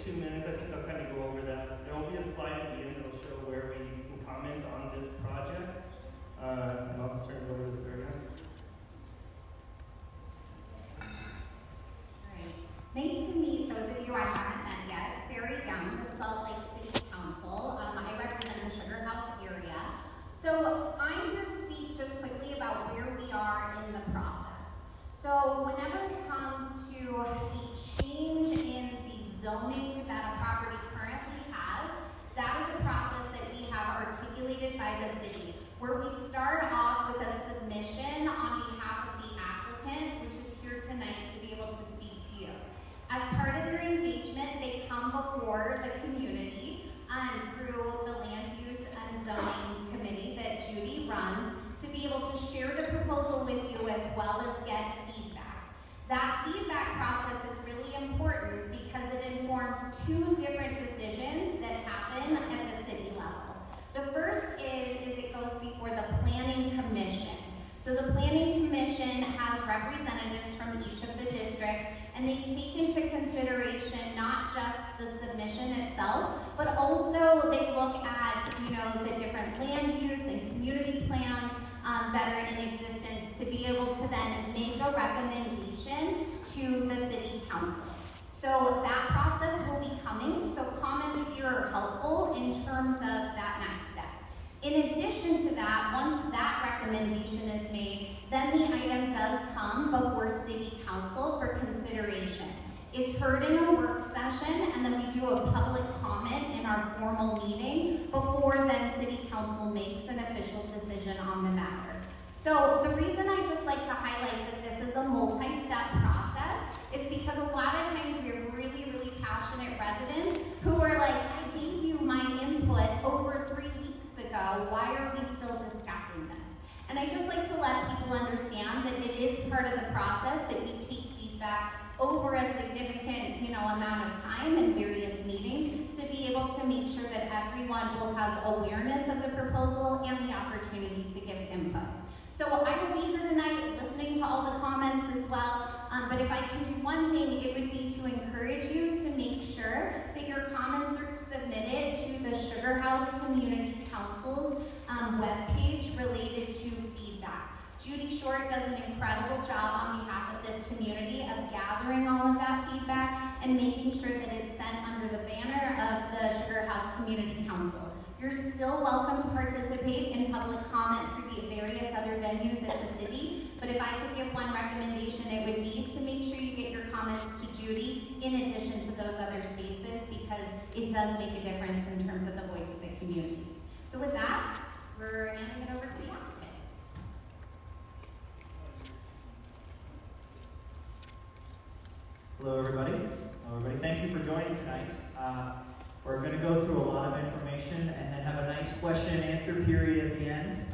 2 minutes. I think I'll kind of go over that. There will be a slide at the end that will show where we can comment on this project. And I'll just turn it over to Sarah. Nice to meet those of you I haven't met yet. Sarah Young, the Salt Lake City Council. I represent the Sugar House area. So I'm here to speak just quickly about where we are in the process. So whenever it comes to a change in the zoning that a property currently has, that is a process that we have articulated by the city, where we start off with a submission on behalf of the applicant, which is here tonight to be able to speak to you. As part of their engagement, they come before the community through the Land Use and Zoning Committee that Judy runs to be able to share the proposal with you as well as get feedback. That feedback process is really important because it informs two different decisions that happen at the city level. The first is it goes before the Planning Commission. So the Planning Commission has representatives from each of the districts, and they take into consideration not just the submission itself, but also they look at, the different land use and community plans that are in existence to be able to then make a recommendation to the city council. So that process will be coming, so comments here are helpful in terms of that next step. In addition to that, once that recommendation is made, then the item does come before City Council for consideration. It's heard in a work session, and then we do a public comment in our formal meeting before then City Council makes an official decision on the matter. So the reason I just like to highlight that this is a multi-step process is because a lot of times we have really, really passionate residents who are like, I gave you my input over 3 weeks ago, why are we still discussing this? And I just like to let people understand that it is part of the process that we take feedback over a significant, amount of time in various meetings to be able to make sure that everyone will have awareness of the proposal and the opportunity to give input. So I will be here tonight listening to all the comments as well, but if I can do one thing, it would be to encourage you to make sure that your comments are submitted to the Sugar House Community Council's webpage related to feedback. Judy Short does an incredible job on behalf of this community of gathering all of that feedback and making sure that it's sent under the banner of the Sugar House Community Council. You're still welcome to participate in public comment through the various other venues at the city, but if I could give one recommendation, it would be to make sure you get your comments to Judy in addition to those other spaces, because it does make a difference in terms of the voice of the community. So with that, we're handing it over to the applicant. Hello, everybody. Thank you for joining tonight. We're going to go through a lot of information and then have a nice question and answer period at the end.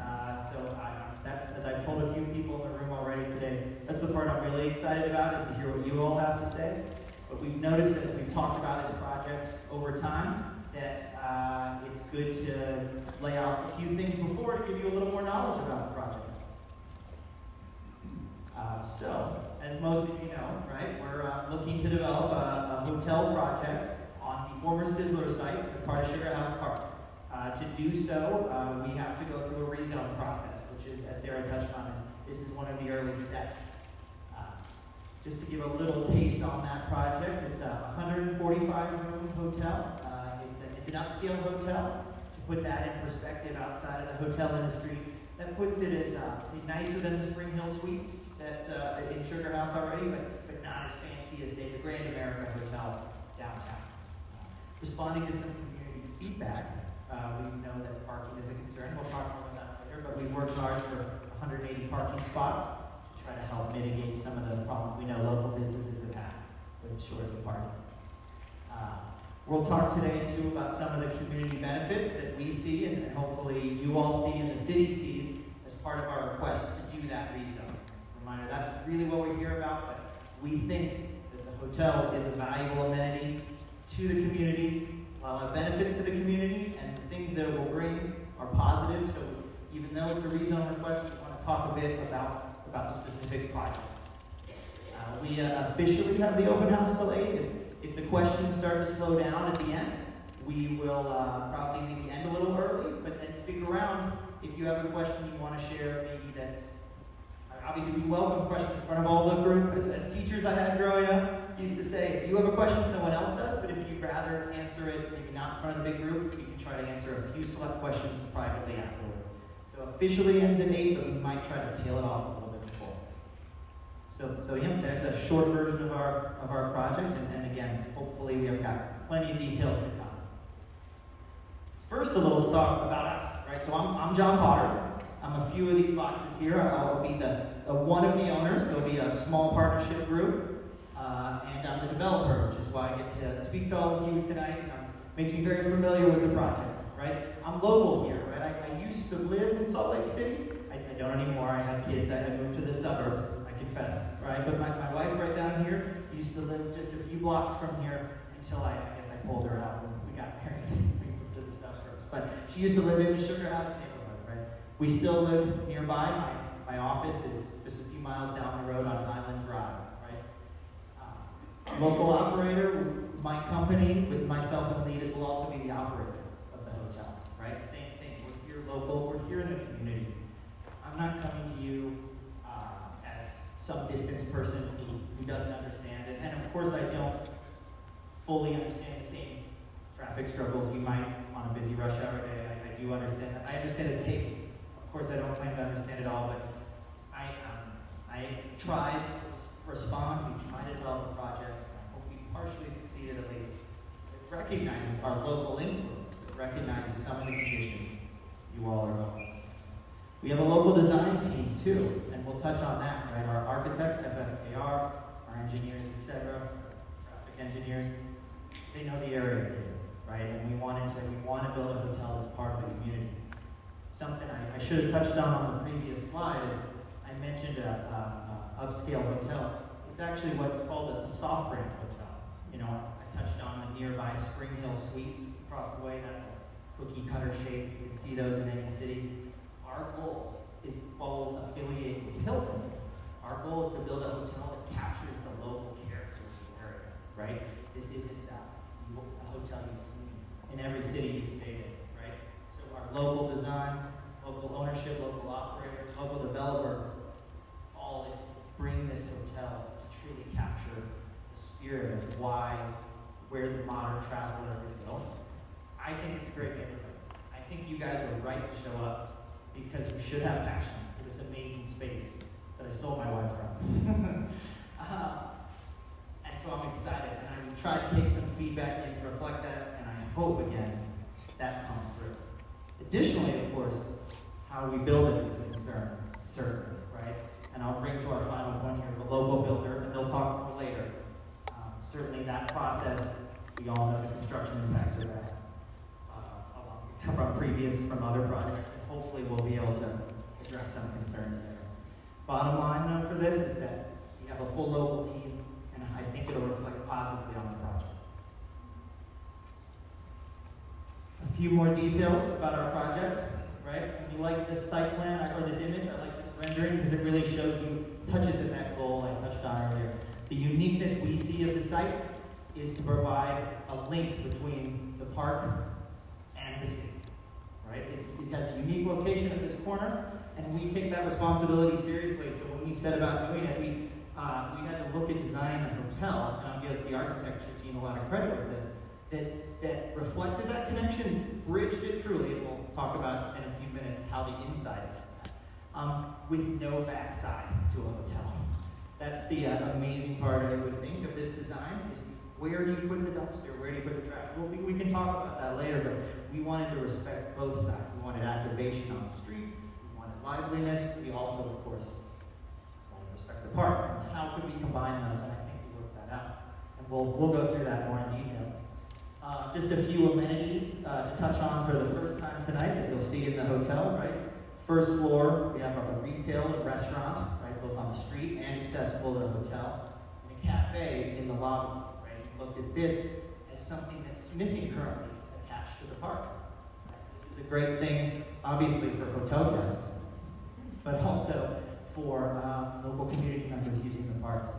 That's, as I've told a few people in the room already today, that's the part I'm really excited about, is to hear what you all have to say. But we've noticed that we've talked about this project over time, that it's good to lay out a few things before to give you a little more knowledge about the project. So, as most of you know, right, we're looking to develop a hotel project on the former Sizzler site as part of Sugar House Park. To do so, we have to go through a rezone process, which is, as Sarah touched on, this is one of the early steps. Just to give a little taste on that project, it's a 145-room hotel. It's an upscale hotel. To put that in perspective outside of the hotel industry, that puts it as nicer than the Spring Hill Suites that's in Sugar House already, but not as fancy as, say, the Grand America Hotel downtown. Responding to some community feedback, we know that parking is a concern. We'll talk more about that later, but we've worked hard for 180 parking spots to try to help mitigate some of the problems we know local businesses have had with shortage of parking. We'll talk today, too, about some of the community benefits that we see and hopefully you all see and the city sees as part of our request to do that rezone. Reminder, that's really what we're here about, but we think that the hotel is a valuable amenity to the community, benefits to the community, and the things that it will bring are positive. So even though it's a rezone request, we want to talk a bit about the specific project. We officially have the open house till 8. If the questions start to slow down at the end, we will probably maybe end a little early, but then stick around if you have a question you want to share, maybe that's, obviously we welcome questions in front of all the group. As teachers I had growing up used to say, if you have a question, someone else does, but if you'd rather answer it maybe not in front of the big group, you can try to answer a few select questions privately afterwards. So officially ends at 8, but we might try to tail it off a little bit before. So yeah, that's a short version of our project, and again, hopefully we have got plenty of details to come. First, a little talk about us, right? So I'm John Potter. I'm a few of these boxes here. I'll be the one of the owners. There'll be a small partnership group, and I'm the developer, which is why I get to speak to all of you tonight. Makes me very familiar with the project, right? I'm local here, right? I used to live in Salt Lake City. I don't anymore. I had kids. I had moved to the suburbs. I confess, right? But my wife right down here used to live just a few blocks from here until I guess I pulled her out when we got married. We moved to the suburbs. But she used to live in the Sugar House neighborhood, right? We still live nearby. My office is just a few miles down the road on Highland Drive, right? Local operator, my company, with myself and lead, it will also be the operator of the hotel, right? Same thing. We're here local. We're here in the community. I'm not coming to you as some distance person who doesn't understand it. And of course, I don't fully understand the same traffic struggles you might on a busy rush hour day. I do understand that. I understand the taste. Of course, I don't claim to understand it all, but I tried to respond. We tried to develop a project. I hope we partially succeeded at least. It recognizes our local influence. It recognizes some of the conditions you all are on. We have a local design team too, and we'll touch on that, right? Our architects, FFKR, our engineers, etc., traffic engineers, they know the area too, right? And we want to build a hotel that's part of the community. Something I should have touched on the previous slide is I mentioned a upscale hotel. It's actually what's called a soft brand hotel. You know, I touched on the nearby Spring Hill Suites across the way. That's a cookie cutter shape. You can see those in any city. Our goal is both affiliated with Hilton. Our goal is to build a hotel that captures the local character of the area, right? This isn't a hotel you've seen in every city you've stayed in, right? So our local design, local ownership, local operators, local developer, all is to bring this hotel to truly capture the spirit of where the modern traveler is going. I think it's a great neighborhood. I think you guys are right to show up because you should have passion for this amazing space that I stole my wife from. And so I'm excited, and I'm trying to take some feedback and reflect that, and I hope, again, that comes through. Additionally, of course, how we build it is a concern, certainly, right? And I'll bring to our final point here, the local builder, and they'll talk more later. Certainly that process, we all know the construction impacts of that, from other projects, and hopefully we'll be able to address some concerns there. Bottom line, though, for this is that we have a full local team, and I think it'll reflect positively on the project. A few more details about our project, right? When you like this site plan, or this image, I like this rendering because it really shows you, touches at that goal I touched on earlier. The uniqueness we see of the site is to provide a link between the park and the city, right? It has a unique location at this corner, and we take that responsibility seriously. So when we set about doing it, we had to look at designing a hotel, and I'll give the architecture team a lot of credit with this, that reflected that connection, bridged it truly, and we'll talk about in a few minutes how the inside is, with no backside to a hotel. That's the amazing part I would think of this design, is where do you put the dumpster, where do you put the trash? Well, we can talk about that later, but we wanted to respect both sides. We wanted activation on the street, we wanted liveliness, we also, of course, wanted to respect the park. How could we combine those? And I think we worked that out. And we'll go through that more in detail. Just a few amenities to touch on for the first time tonight that you'll see in the hotel, right? First floor, we have a retail and restaurant, right, both on the street and accessible to the hotel. And a cafe in the lobby, right? We looked at this as something that's missing currently attached to the park. Right? This is a great thing, obviously, for hotel guests, but also for local community members using the park.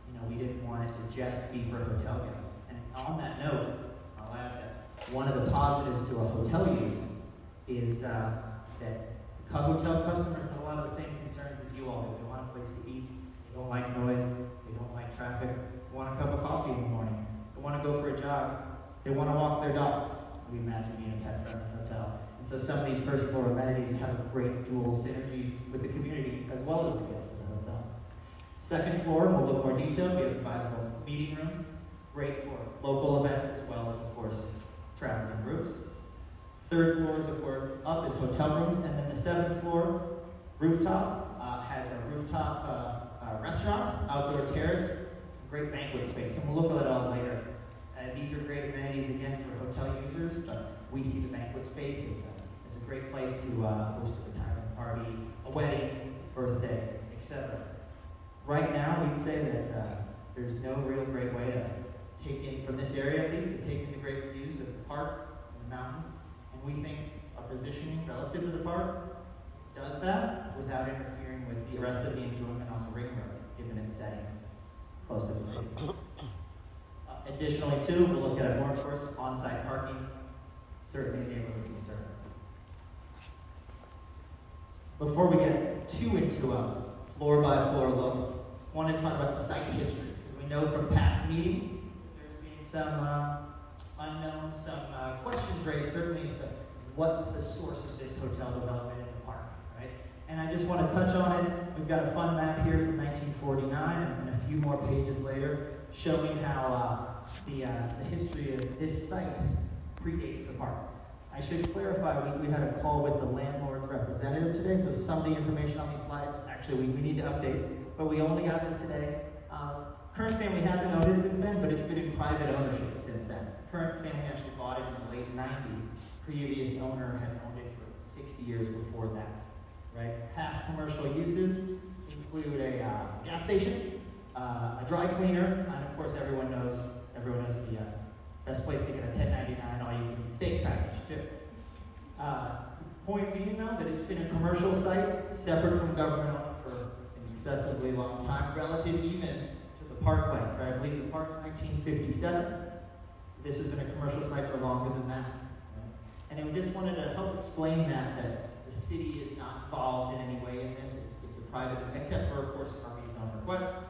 You know, we didn't want it to just be for hotel guests. And on that note, I'll add that one of the positives to a hotel use is that hotel customers have a lot of the same concerns as you all do. They want a place to eat, they don't like noise, they don't like traffic, they want a cup of coffee in the morning, they want to go for a jog, they want to walk their dogs. We imagine being a pet-friendly hotel. And so some of these first floor amenities have a great dual synergy with the community as well as the guests of the hotel. Second floor, we'll look more detailed. We have advisable meeting rooms, great for local events as well as, of course, traveling groups. Third floor is, of course, up is hotel rooms, and then the seventh floor, rooftop, has a rooftop restaurant, outdoor terrace, great banquet space, and we'll look at that all later. These are great amenities, again, for hotel users, but we see the banquet space as a great place to host a retirement party, a wedding, birthday, etc. Right now, we'd say that there's no real great way to take in, from this area at least, to take in the great views of the park and the mountains. And we think a positioning relative to the park does that without interfering with the rest of the enjoyment on the ring road, given its settings close to the city. Additionally, too, we'll look at it more, of course, on-site parking, certainly a neighborhood concern. Before we get too into a floor-by-floor look, I want to talk about the site history. We know from past meetings there's been some unknown, some questions raised, certainly as to what's the source of this hotel development in the park, right? And I just want to touch on it. We've got a fun map here from 1949 and a few more pages later showing how the history of this site predates the park. I should clarify, we had a call with the landlord's representative today, so some of the information on these slides, actually we need to update, but we only got this today. Current family hasn't owned it since then, but it's been in private ownership since then. Current family actually bought it in the late 90s. Previous owner had owned it for 60 years before that, right? Past commercial uses include a gas station, a dry cleaner, and of course everyone knows the best place to get a 1099 all-you-can-eat steak package too. Point being though that it's been a commercial site, separate from government owned for an excessively long time, relative even to the park length. Right? I believe the park's 1957. This has been a commercial site for longer than that. Right? And we just wanted to help explain that the city is not involved in any way in this. It's a private, except for of course RV's own request,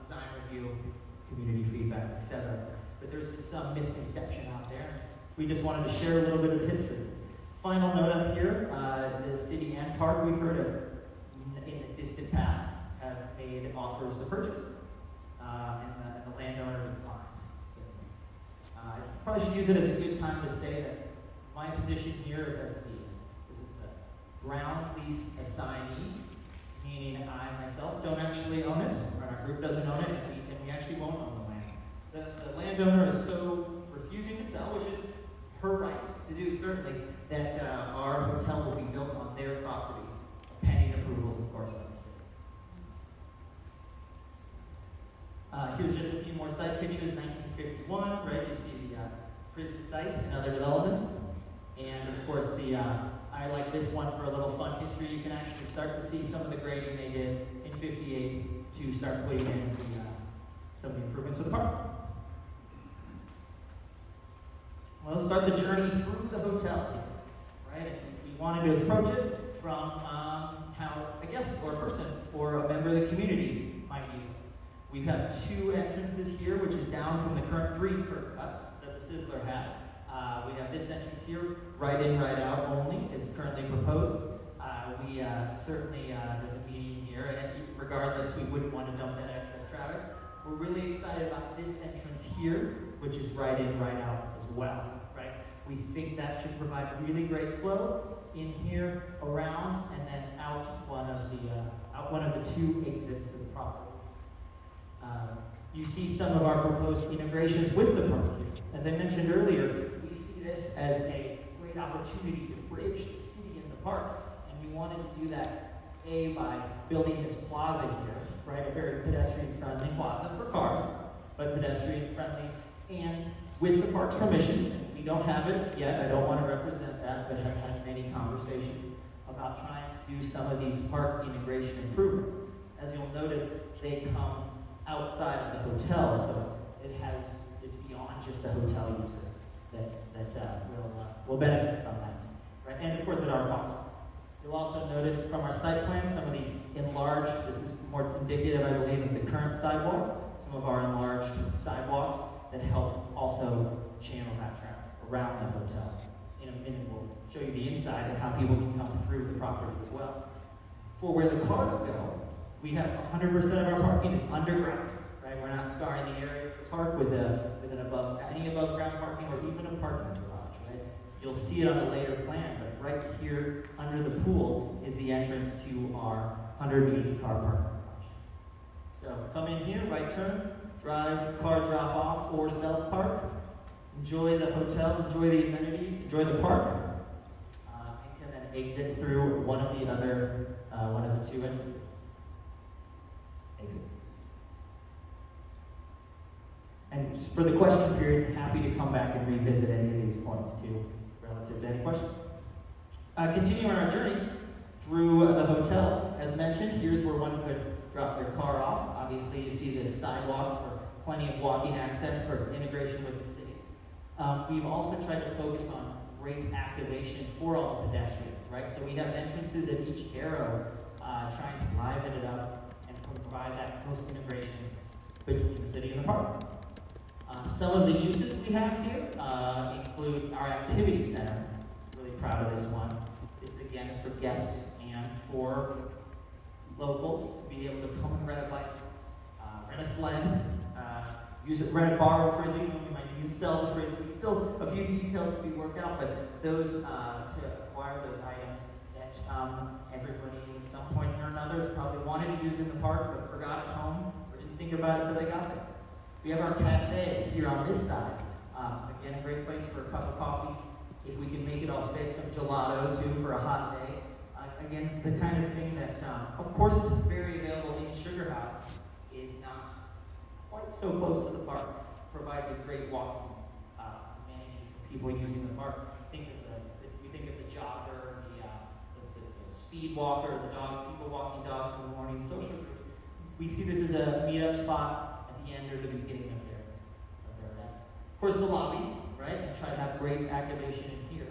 design review, community feedback, etc. But there's been some misconception out there. We just wanted to share a little bit of history. Final note up here, the city and park we've heard of in the distant past have made offers to purchase, and the landowner declined. So, I probably should use it as a good time to say that my position here is as this is the ground lease assignee, meaning I myself don't actually own it, or our group doesn't own it, and we actually won't own the land. The landowner is so refusing to sell, which is her right to do, certainly, that our hotel will be built on their property, pending approvals, of course, by the city. Here's just a few more site pictures, 1951, right? You see the prison site and other developments. And, of course, I like this one for a little fun history. You can actually start to see some of the grading they did in 58 to start putting in some of the improvements to the park. Well, let's start the journey through the hotel, right? We wanted to approach it from how a guest or a person or a member of the community might use it. We have two entrances here, which is down from the current 3 curb cuts that the Sizzler had. We have this entrance here, right in, right out only, is currently proposed. We certainly, there's a median here, and regardless, we wouldn't want to dump that excess traffic. We're really excited about this entrance here, which is right in, right out as well, right? We think that should provide really great flow in here, around, and then out one of the 2 exits to the property. You see some of our proposed integrations with the park. As I mentioned earlier, we see this as a great opportunity to bridge the city and the park, and we wanted to do that, A, by building this plaza here, right, a very pedestrian-friendly plaza for cars, but pedestrian-friendly, and with the park's permission. We don't have it yet, I don't want to represent that, but have had many conversations about trying to do some of these park integration improvements. As you'll notice, they come outside of the hotel, so it's beyond just the hotel user that will benefit from that, right? And of course at our cost. You'll also notice from our site plan some of the enlarged, this is more indicative, I believe, of the current sidewalk, some of our enlarged sidewalks that help also channel that traffic around the hotel. In a minute, we'll show you the inside and how people can come through the property as well. For where the cars go, we have 100% of our parking is underground, right? We're not scarring the area to park with any above ground parking or even a parking garage, right? You'll see it on the later plan, but right here under the pool is the entrance to our 180 car parking garage. So come in here, right turn, drive, car drop off, or self park. Enjoy the hotel, enjoy the amenities, enjoy the park, and then exit through one of the two entrances. Exit. And for the question period, happy to come back and revisit any of these points too, relative to any questions. Continuing our journey through the hotel, as mentioned, here's where one could drop their car off. Obviously, you see the sidewalks for plenty of walking access for its integration with the city. We've also tried to focus on great activation for all the pedestrians, right? So we have entrances at each arrow, trying to liven it up and provide that close integration between the city and the park. Some of the uses we have here include our activity center. Really proud of this one. This again is for guests and for locals to be able to come and rent a bike, rent a sled, rent a borrow frisbee. We might use sell the frisbee. Still a few details to be worked out, but those to acquire those items that everybody at some point or another has probably wanted to use in the park but forgot at home or didn't think about it until they got there. We have our cafe here on this side. Again, a great place for a cup of coffee. If we can make it all fit, some gelato too for a hot day. Again, the kind of thing that, of course, is very available in Sugar House, is not quite so close to the park. Provides a great walking amenity for people using the park. We think of the jogger, the speed walker, people walking dogs in the morning, social groups. We see this as a meetup spot at the end or the beginning of their event. Of course, the lobby, right? And try to have great activation in here.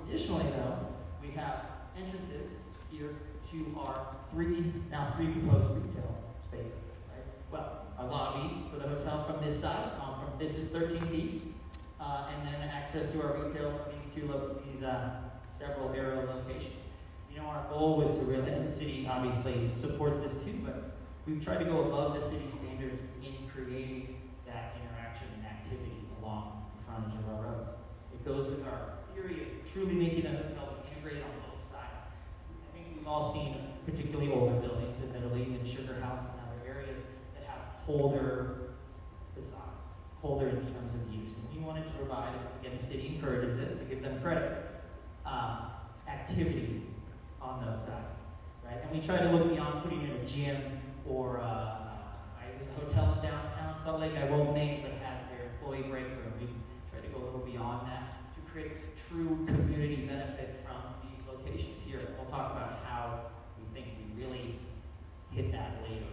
Additionally, though, we have entrances here to our three proposed retail spaces, right? Well, a lobby for the hotel from this side, this is 13th East, and then access to our retail from these several arrow locations. You know, our goal was to really, and the city obviously supports this too, but we've tried to go above the city standards in creating that interaction and activity along the frontage of our roads. It goes with our theory of truly making a hotel integrate on both sides. I think we've all seen particularly older buildings, admittedly, in Sugar House and other areas that have holder in terms of use. And we wanted to provide, again, the city encourages this, to give them credit, activity on those sides, right? And we try to look beyond putting in a gym or there's a hotel in downtown Salt Lake I won't name, but has their employee break room. We try to go a little beyond that to create true community benefits from these locations here. And we'll talk about how we think we really hit that later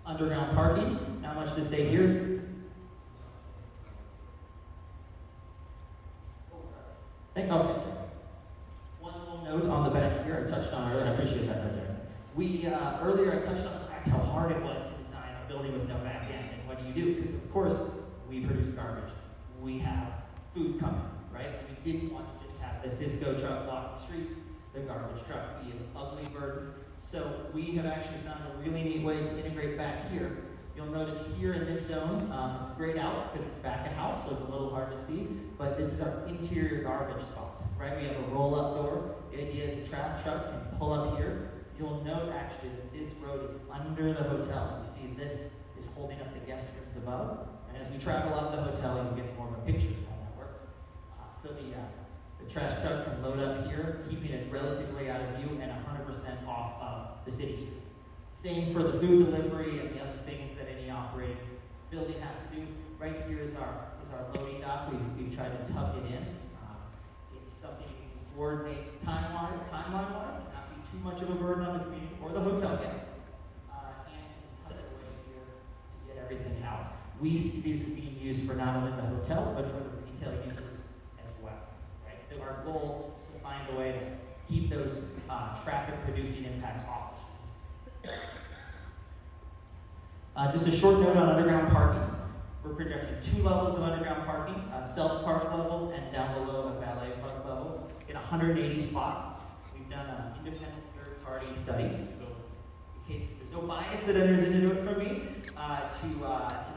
on. Underground parking, not much to say here. One little note on the back here, I touched on earlier, and I appreciate that, earlier I touched on the fact how hard it was to design a building with no back end. And what do? Because of course, we produce garbage. We have food coming, right? We didn't want to just have the Cisco truck block the streets, the garbage truck be an ugly burden. So we have actually found a really neat way to integrate back here. You'll notice here in this zone, it's grayed out because it's back of house, so it's a little hard to see, but this is our interior garbage spot, right? We have a roll-up door. The idea is the trash truck can pull up here. You'll note actually that this road is under the hotel. You see this is holding up the guest rooms above, and as we travel up the hotel, you'll get more of a picture of how that works. So the trash truck can load up here, keeping it relatively out of view and 100% off of the city streets. Same for the food delivery and the other things that any operating building has to do. Right here is our loading dock. We've tried to tuck it in. It's something we can coordinate timeline-wise, not be too much of a burden on the community or the hotel guests. And tuck it away here everything out. We see these as being used for not only the hotel, but for the retail uses as well, right? So our goal is to find a way to keep those traffic-producing impacts off. Just a short note on underground parking. We're projecting 2 levels of underground parking, a self-park level and down below a valet park level, in 180 spots. We've done an independent third-party study, so in case there's no bias that enters into it for me, to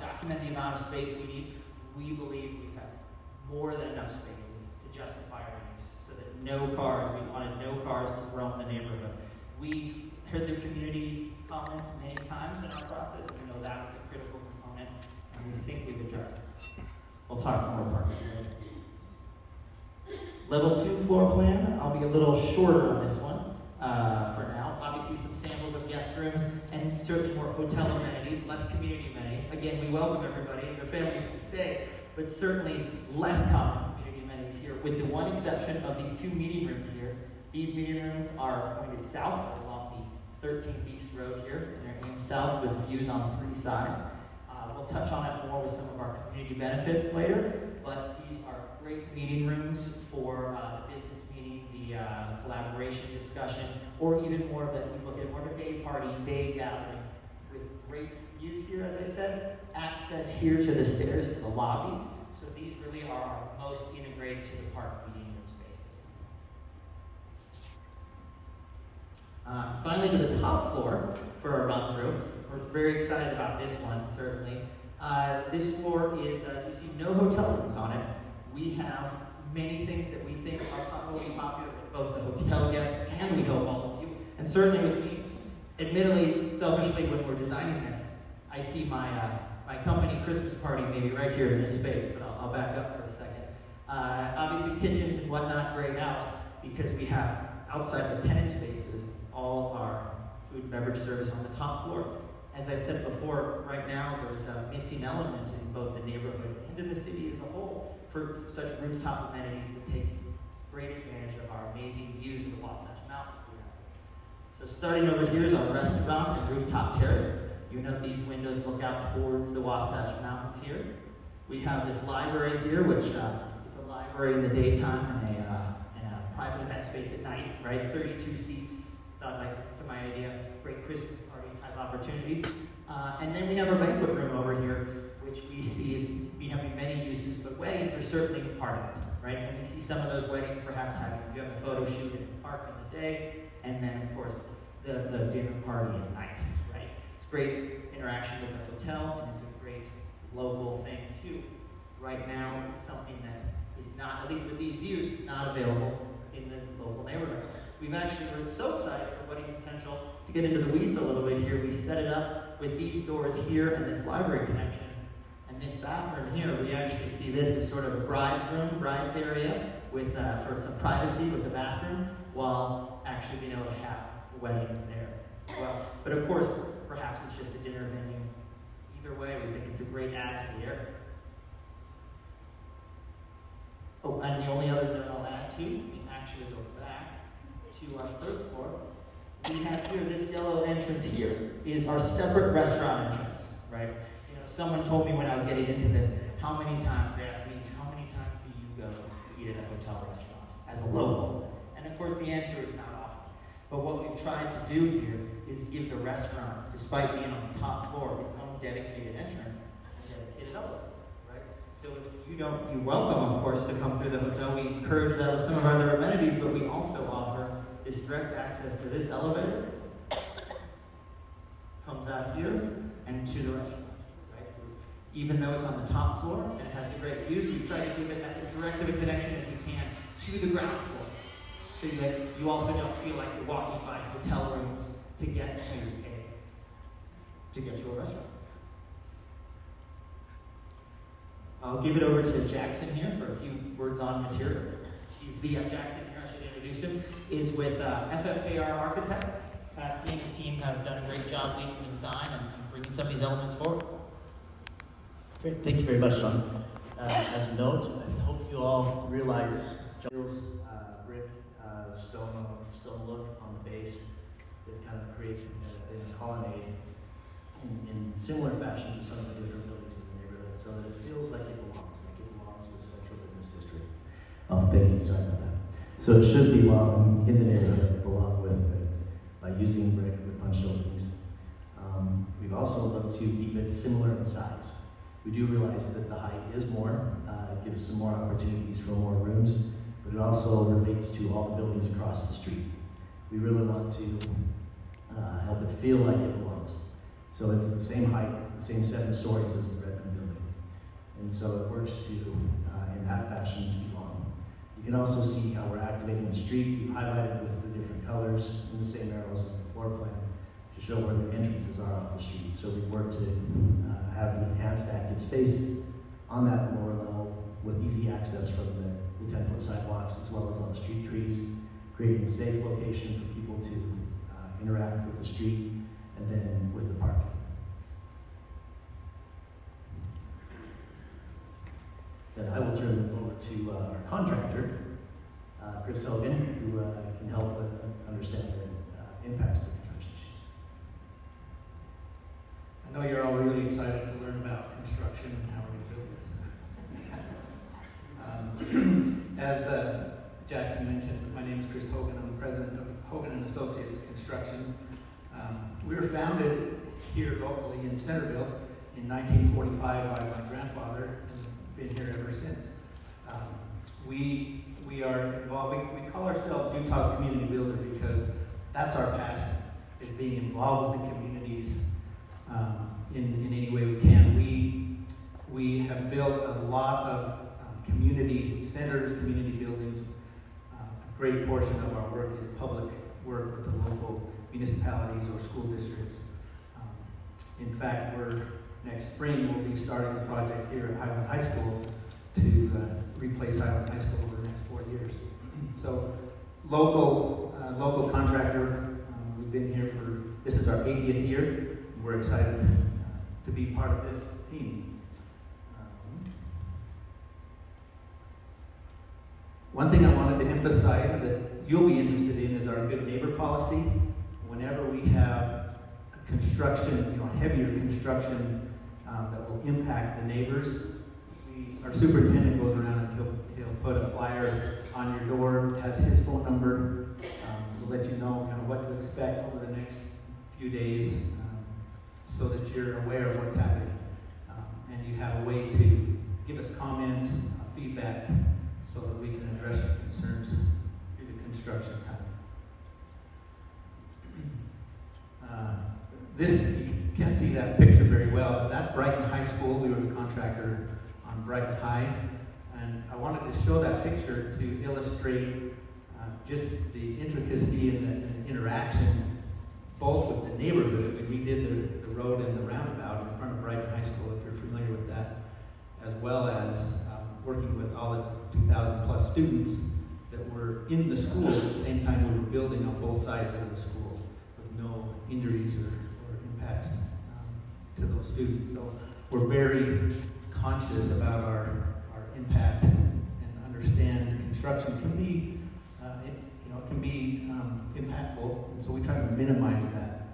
document the amount of space we need, we believe we have more than enough spaces to justify our use, so that we wanted no cars to roam the neighborhood. We've heard the community comments many times in our process, and we know that was a critical component, and we think we've addressed it. We'll talk more parking later. Level 2 floor plan, I'll be a little shorter on this one for now. Obviously some samples of guest rooms, and certainly more hotel amenities, less community amenities. Again, we welcome everybody and their families to stay, but certainly less common community amenities here, with the one exception of these 2 meeting rooms here. These meeting rooms are pointed south along the 13th East Road here, and they're aimed south with views on 3 sides. We'll touch on it more with some of our community benefits later, but these are great meeting rooms for the business meeting, the collaboration discussion, or even more of a day party, day gathering, with great views here, as I said, access here to the stairs to the lobby. So these really are our most integrated to the park meeting room spaces. Finally, to the top floor for our run through. We're very excited about this one, certainly. This floor is, as you see, no hotel rooms on it. We have many things that we think will be popular with both the hotel guests and we hope all of you, and certainly with me. Admittedly, selfishly, when we're designing this, I see my company Christmas party maybe right here in this space, but I'll back up for a second. Obviously, kitchens and whatnot grayed out because we have outside the tenant spaces all our food and beverage service on the top floor. As I said before, right now there's a missing element in both the neighborhood and in the city as a whole for such rooftop amenities that take great advantage of our amazing views of the Wasatch Mountains we have. So starting over here is our restaurant and rooftop terrace. You know these windows look out towards the Wasatch Mountains here. We have this library here, which is a library in the daytime and a private event space at night, right? 32 seats, thought like to my idea, great Christmas party type opportunity. And then we have our banquet room over here, which we see as we have many uses, but weddings are certainly part of it, right? And we see some of those weddings perhaps you have a photo shoot in the park in the day, and then of course the dinner party at night, right? It's great interaction with the hotel, and it's a great local thing too. Right now, it's something that is not, at least with these views, not available in the local neighborhood. We're so excited for wedding potential. To get into the weeds a little bit here, we set it up with these doors here and this library connection. And this bathroom here, we actually see this as sort of a bride's area, with for some privacy with the bathroom, while actually being able to have the wedding there as well. But of course, perhaps it's just a dinner venue. Either way, we think it's a great add to the area. Oh, and the only other note I'll add to, we actually go back to our first floor. We have here, this yellow entrance here is our separate restaurant entrance, right? You know, someone told me when I was getting into this, they asked me, how many times do you go to eat at a hotel restaurant as a local? And of course the answer is not often. But what we've tried to do here is give the restaurant, despite being on the top floor, its own dedicated entrance and dedicated elevator, right? So if you're welcome, of course, to come through the hotel. We encourage that with some of our other amenities, but we also offer this direct access to this elevator. Comes out here and to the restaurant, right? Even though it's on the top floor and it has the great views, we try to give it as direct of a connection as we can to the ground floor, so that you also don't feel like you're walking by hotel rooms to get to a restaurant. I'll give it over to Jackson here for a few words on material. He's VF Jackson here, I should introduce him, is with FFKR Architects. He and his team have done a great job leading the design and bringing some of these elements forward. Great, thank you very much, Sean. As a note, I hope you all realize John's brick stone look on the base that kind of creates in a colonnade. in similar fashion to some of the different buildings in the neighborhood, so that it feels like it belongs with Central Business District. Oh, thank you, sorry about that. So it should belong in the neighborhood, belong with it, by using brick with punched openings. We've also looked to keep it similar in size. We do realize that the height is more, it gives some more opportunities for more rooms, but it also relates to all the buildings across the street. We really want to help it feel like it belongs. So it's the same height, the same 7 stories as the Redmond building. And so it works to, in that fashion, to belong. You can also see how we're activating the street. We've highlighted with the different colors in the same arrows as the floor plan to show where the entrances are off the street. So we've worked to have an enhanced active space on that lower level with easy access from the 10-foot sidewalks as well as on the street trees, creating a safe location for people to interact with the street and then with the parking. Then I will turn it over to our contractor, Chris Hogan, who can help understand the impacts of the construction issues. I know you're all really excited to learn about construction and how we build this. As Jackson mentioned, my name is Chris Hogan. I'm the president of Hogan and Associates Construction. We were founded here locally in Centerville in 1945 by my grandfather, and been here ever since. We are involved. We call ourselves Utah's community builder because that's our passion, is being involved with the communities in any way we can. We have built a lot of community centers, community buildings. A great portion of our work is public work with the local municipalities or school districts. In fact, next spring we'll be starting a project here at Highland High School to replace Highland High School over the next 4 years. So, local contractor. We've been here this is our 80th year. We're excited to be part of this team. One thing I wanted to emphasize that you'll be interested in is our good neighbor policy. Whenever we have construction, heavier construction that will impact the neighbors, our superintendent goes around and he'll put a flyer on your door, has his phone number, to let you know kind of what to expect over the next few days, so that you're aware of what's happening, and you have a way to give us comments, feedback, so that we can address your concerns through the construction time. You can't see that picture very well, but that's Brighton High School. We were the contractor on Brighton High, and I wanted to show that picture to illustrate just the intricacy and the interaction, both with the neighborhood. We redid the road and the roundabout in front of Brighton High School, if you're familiar with that, as well as working with all the 2,000 plus students that were in the school at the same time we were building on both sides of the school with no injuries or impacts to those students. So we're very conscious about our impact and understand construction can be impactful, and so we try to minimize that.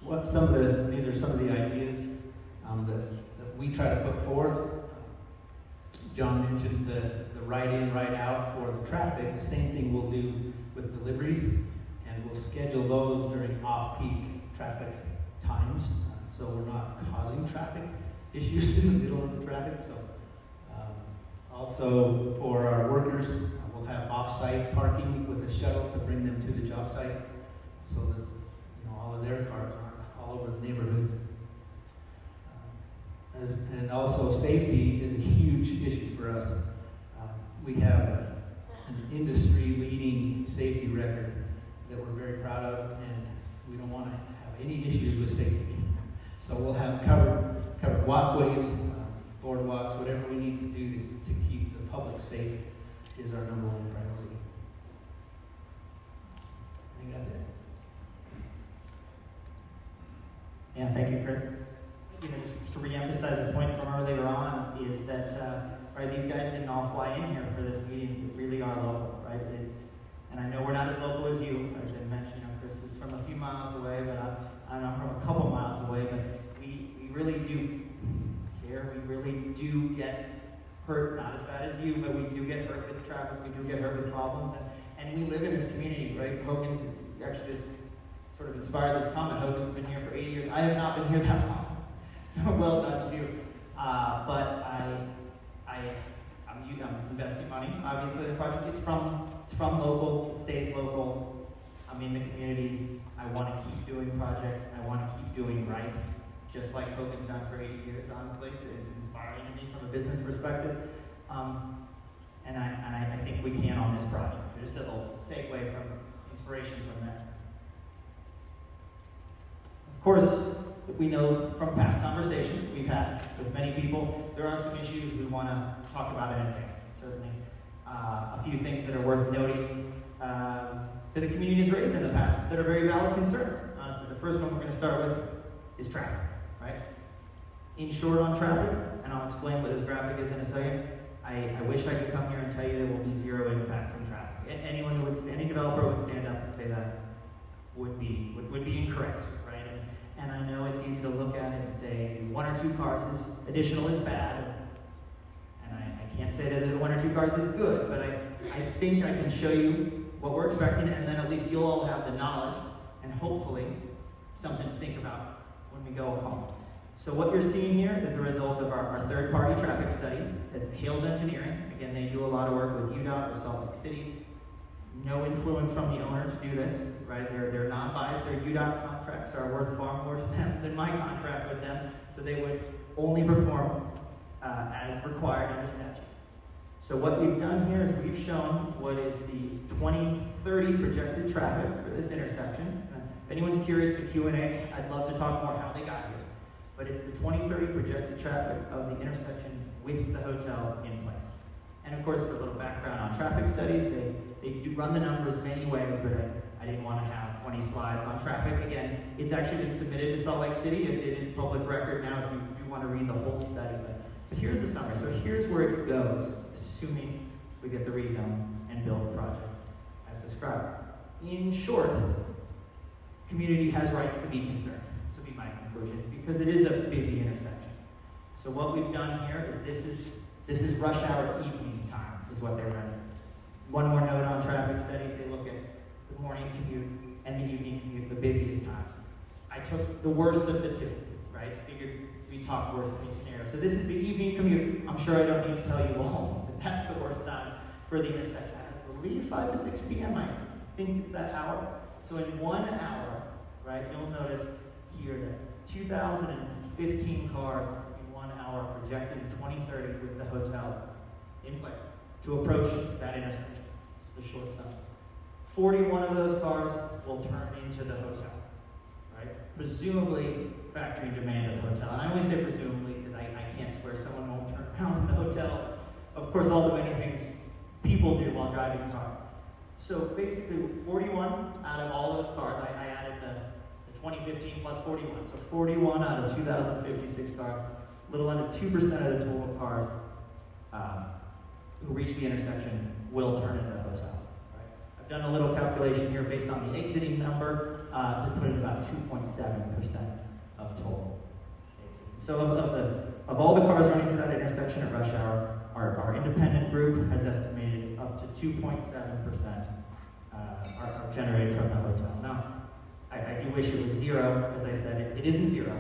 These are some of the ideas that we try to put forth. John mentioned the right in, right out for the traffic. The same thing we'll do with deliveries, and we'll schedule those during off-peak traffic times, so we're not causing traffic issues in the middle of the traffic. So, also for our workers, we'll have off-site parking with a shuttle to bring them to the job site, so that all of their cars aren't all over the neighborhood. And also safety is a huge issue for us. We have an industry-leading safety record that we're very proud of, and we don't want to have any issues with safety. So we'll have covered walkways, boardwalks, whatever we need to do to keep the public safe is our number one priority. I think that's it. Yeah, thank you, Chris. Just to reemphasize this point from earlier on is that these guys didn't all fly in here for this meeting. We really are local, right? And I know we're not as local as you, as I mentioned. Chris is from a few miles away, but and I'm from a couple miles away, but we really do care. We really do get hurt, not as bad as you, but we do get hurt with traffic. We do get hurt with problems, and we live in this community, right? Hogan's, it's actually this sort of inspired this comment. Hogan's been here for 80 years. I have not been here that long. So well done to you. But I'm investing money, obviously, in the project. It's from local, it stays local. I'm in the community. I want to keep doing projects. I want to keep doing right, just like Hogan's done for 80 years, honestly. It's inspiring to me from a business perspective. And I think we can on this project. Just a little segue from inspiration from that. Of course, we know from past conversations we've had with many people, there are some issues we want to talk about in advance. Certainly, a few things that are worth noting that the community has raised in the past that are very valid concerns. So the first one we're going to start with is traffic, right? In short on traffic, and I'll explain what this graphic is in a second. I wish I could come here and tell you there will be zero impact from traffic. Any developer would stand up and say that would be incorrect, right? And I know it's easy to look at it and say 1 or 2 cars is additional is bad, and I can't say that 1 or 2 cars is good, but I think I can show you what we're expecting, and then at least you'll all have the knowledge and hopefully something to think about when we go home. So what you're seeing here is the result of our third-party traffic study. It's Hales Engineering. Again, they do a lot of work with UDOT or Salt Lake City. No influence from the owner to do this, right? They're non-biased. Their UDOT contracts are worth far more to them than my contract with them, so they would only perform as required under statute. So what we've done here is we've shown what is the 2030 projected traffic for this intersection. If anyone's curious to Q&A, I'd love to talk more how they got here. But it's the 2030 projected traffic of the intersections with the hotel in place. And of course, for a little background on traffic studies, they do run the numbers many ways, but I didn't want to have 20 slides on traffic. Again, it's actually been submitted to Salt Lake City. It is public record now if you want to read the whole study. But here's the summary. So here's where it goes, assuming we get the rezone and build the project as described. In short, community has rights to be concerned. This will be my conclusion, because it is a busy intersection. So what we've done here is this is rush hour evening time, is what they're running. One more note on traffic studies, they look at the morning commute and the evening commute, the busiest times. I took the worst of the two, right? Figured we talk worst case scenario. So this is the evening commute. I'm sure I don't need to tell you all, but that's the worst time for the intersection. I believe 5 to 6 p.m. I think it's that hour. So in 1 hour, right, you'll notice here that 2,015 cars in 1 hour projected in 2030 with the hotel in place to approach that intersection. It's the short sum. 41 of those cars will turn into the hotel, right? Presumably factory demand of the hotel. And I only say presumably because I can't swear someone won't turn around in the hotel. Of course, all the many things people do while driving cars. So basically, 41 out of all those cars, I added the 2015 plus 41. So 41 out of 2,056 cars, a little under 2% of the total cars who reach the intersection will turn into the hotel. Right? I've done a little calculation here based on the exiting number to put it about 2.7% of total. So of all the cars running through that intersection at rush hour, our independent group has estimated up to 2.7% are generated from the hotel. Now, I do wish it was zero. As I said, it isn't zero.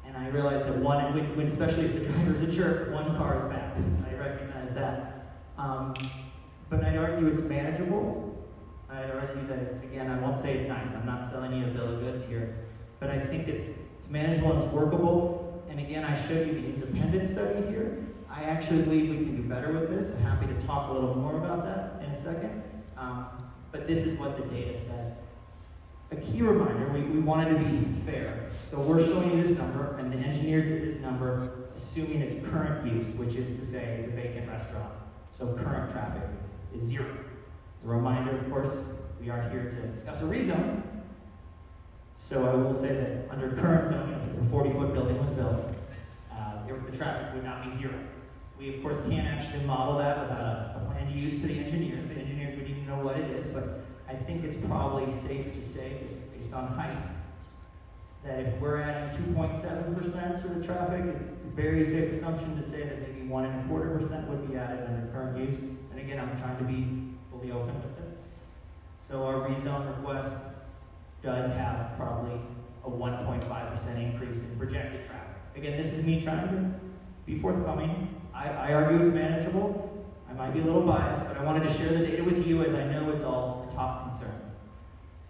And I realize that when especially if the driver's a jerk, 1 car is bad. I recognize that. But I'd argue it's manageable. I'd argue that it's, again, I won't say it's nice. I'm not selling you a bill of goods here. But I think it's manageable and it's workable. And again, I showed you the independent study here. I actually believe we can do better with this. I'm happy to talk a little more about that in a second. But this is what the data said. A key reminder, we wanted to be fair. So we're showing you this number, and the engineer did this number assuming its current use, which is to say it's a vacant restaurant. So current traffic is 0. As a reminder, of course, we are here to discuss a rezone. So I will say that under current zoning, if a 40-foot building was built, the traffic would not be 0. We, of course, can't actually model that without a planned use to the engineers. The engineers would even know what it is, but I think it's probably safe to say, just based on height, that if we're adding 2.7% to the traffic, it's a very safe assumption to say that maybe 1.25% would be added under current use. And again, I'm trying to be fully open with it. So our rezone request does have probably a 1.5% increase in projected traffic. Again, this is me trying to be forthcoming. I argue it's manageable. I might be a little biased, but I wanted to share the data with you as I know it's all a top concern.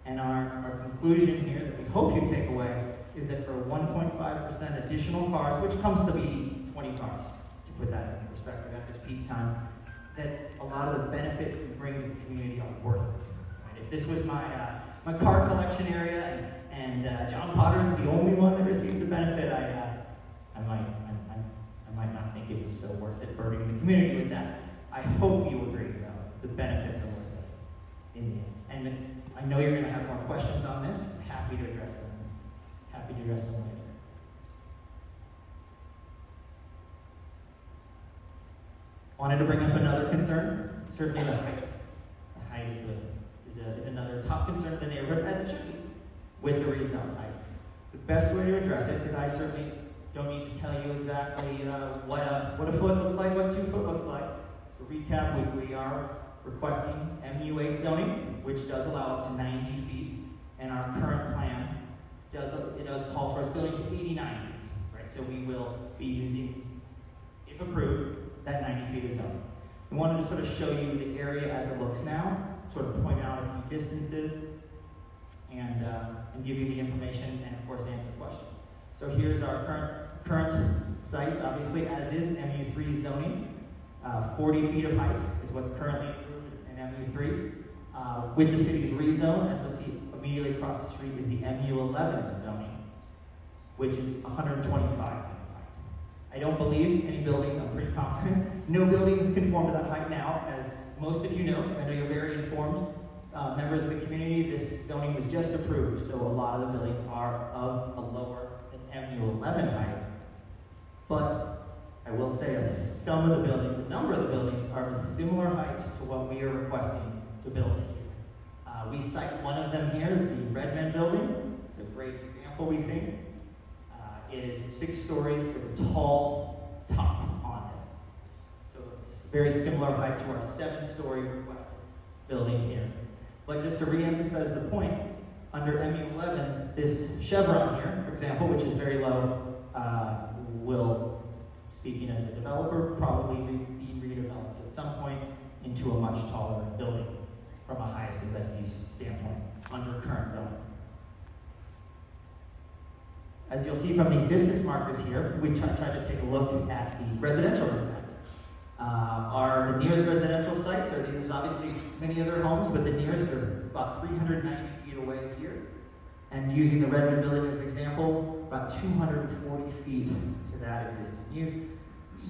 And our conclusion here that we hope you take away is that for 1.5% additional cars, which comes to be 20 cars, to put that in perspective at this peak time, that a lot of the benefits we bring to the community are worth it. Right? If this was my car collection area and John Potter is the only one that receives the benefit, I might not think it was so worth it burdening the community with that. I hope you agree, though, the benefits are worth it in the end. And I know you're going to have more questions on this. I'm happy to address them. Happy to address them later. Wanted to bring up another concern. Certainly the height. The height is another top concern in the neighborhood, as it should be, with the rezone height. The best way to address it, because I certainly don't need to tell you exactly what a foot looks like, what 2 foot looks like. To recap, we are requesting MU8 zoning, which does allow up to 90 feet, and our current plan does call for us building to 89 feet, right? So we will be using, if approved, that 90 feet of zoning. We wanted to sort of show you the area as it looks now, sort of point out a few distances, and give you the information, and of course answer questions. So here's our current site, obviously as is MU3 zoning. 40 feet of height is what's currently approved in MU3. With the city's rezone, as you'll see, immediately across the street is the MU11 zoning, which is 125 feet of height. I don't believe any building, I'm pretty confident, no buildings conform to that height now, as most of you know, because I know you're very informed. Members of the community, this zoning was just approved, so a lot of the buildings are of a lower than MU11 height. But I will say some of the buildings, a number of the buildings are of a similar height to what we are requesting to build here. We cite one of them here as the Redmond building. It's a great example, we think. It is 6 stories with a tall top on it. So it's very similar height to our 7-story requested building here. But just to re-emphasize the point, under MU11, this chevron here, for example, which is very low, will, speaking as a developer, probably be redeveloped at some point into a much taller building from a highest and best use standpoint under current zoning. As you'll see from these distance markers here, we tried to take a look at the residential impact. The nearest residential sites there's obviously many other homes, but the nearest are about 390 feet away here. And using the Redmond building as an example, about 240 feet to that existing use.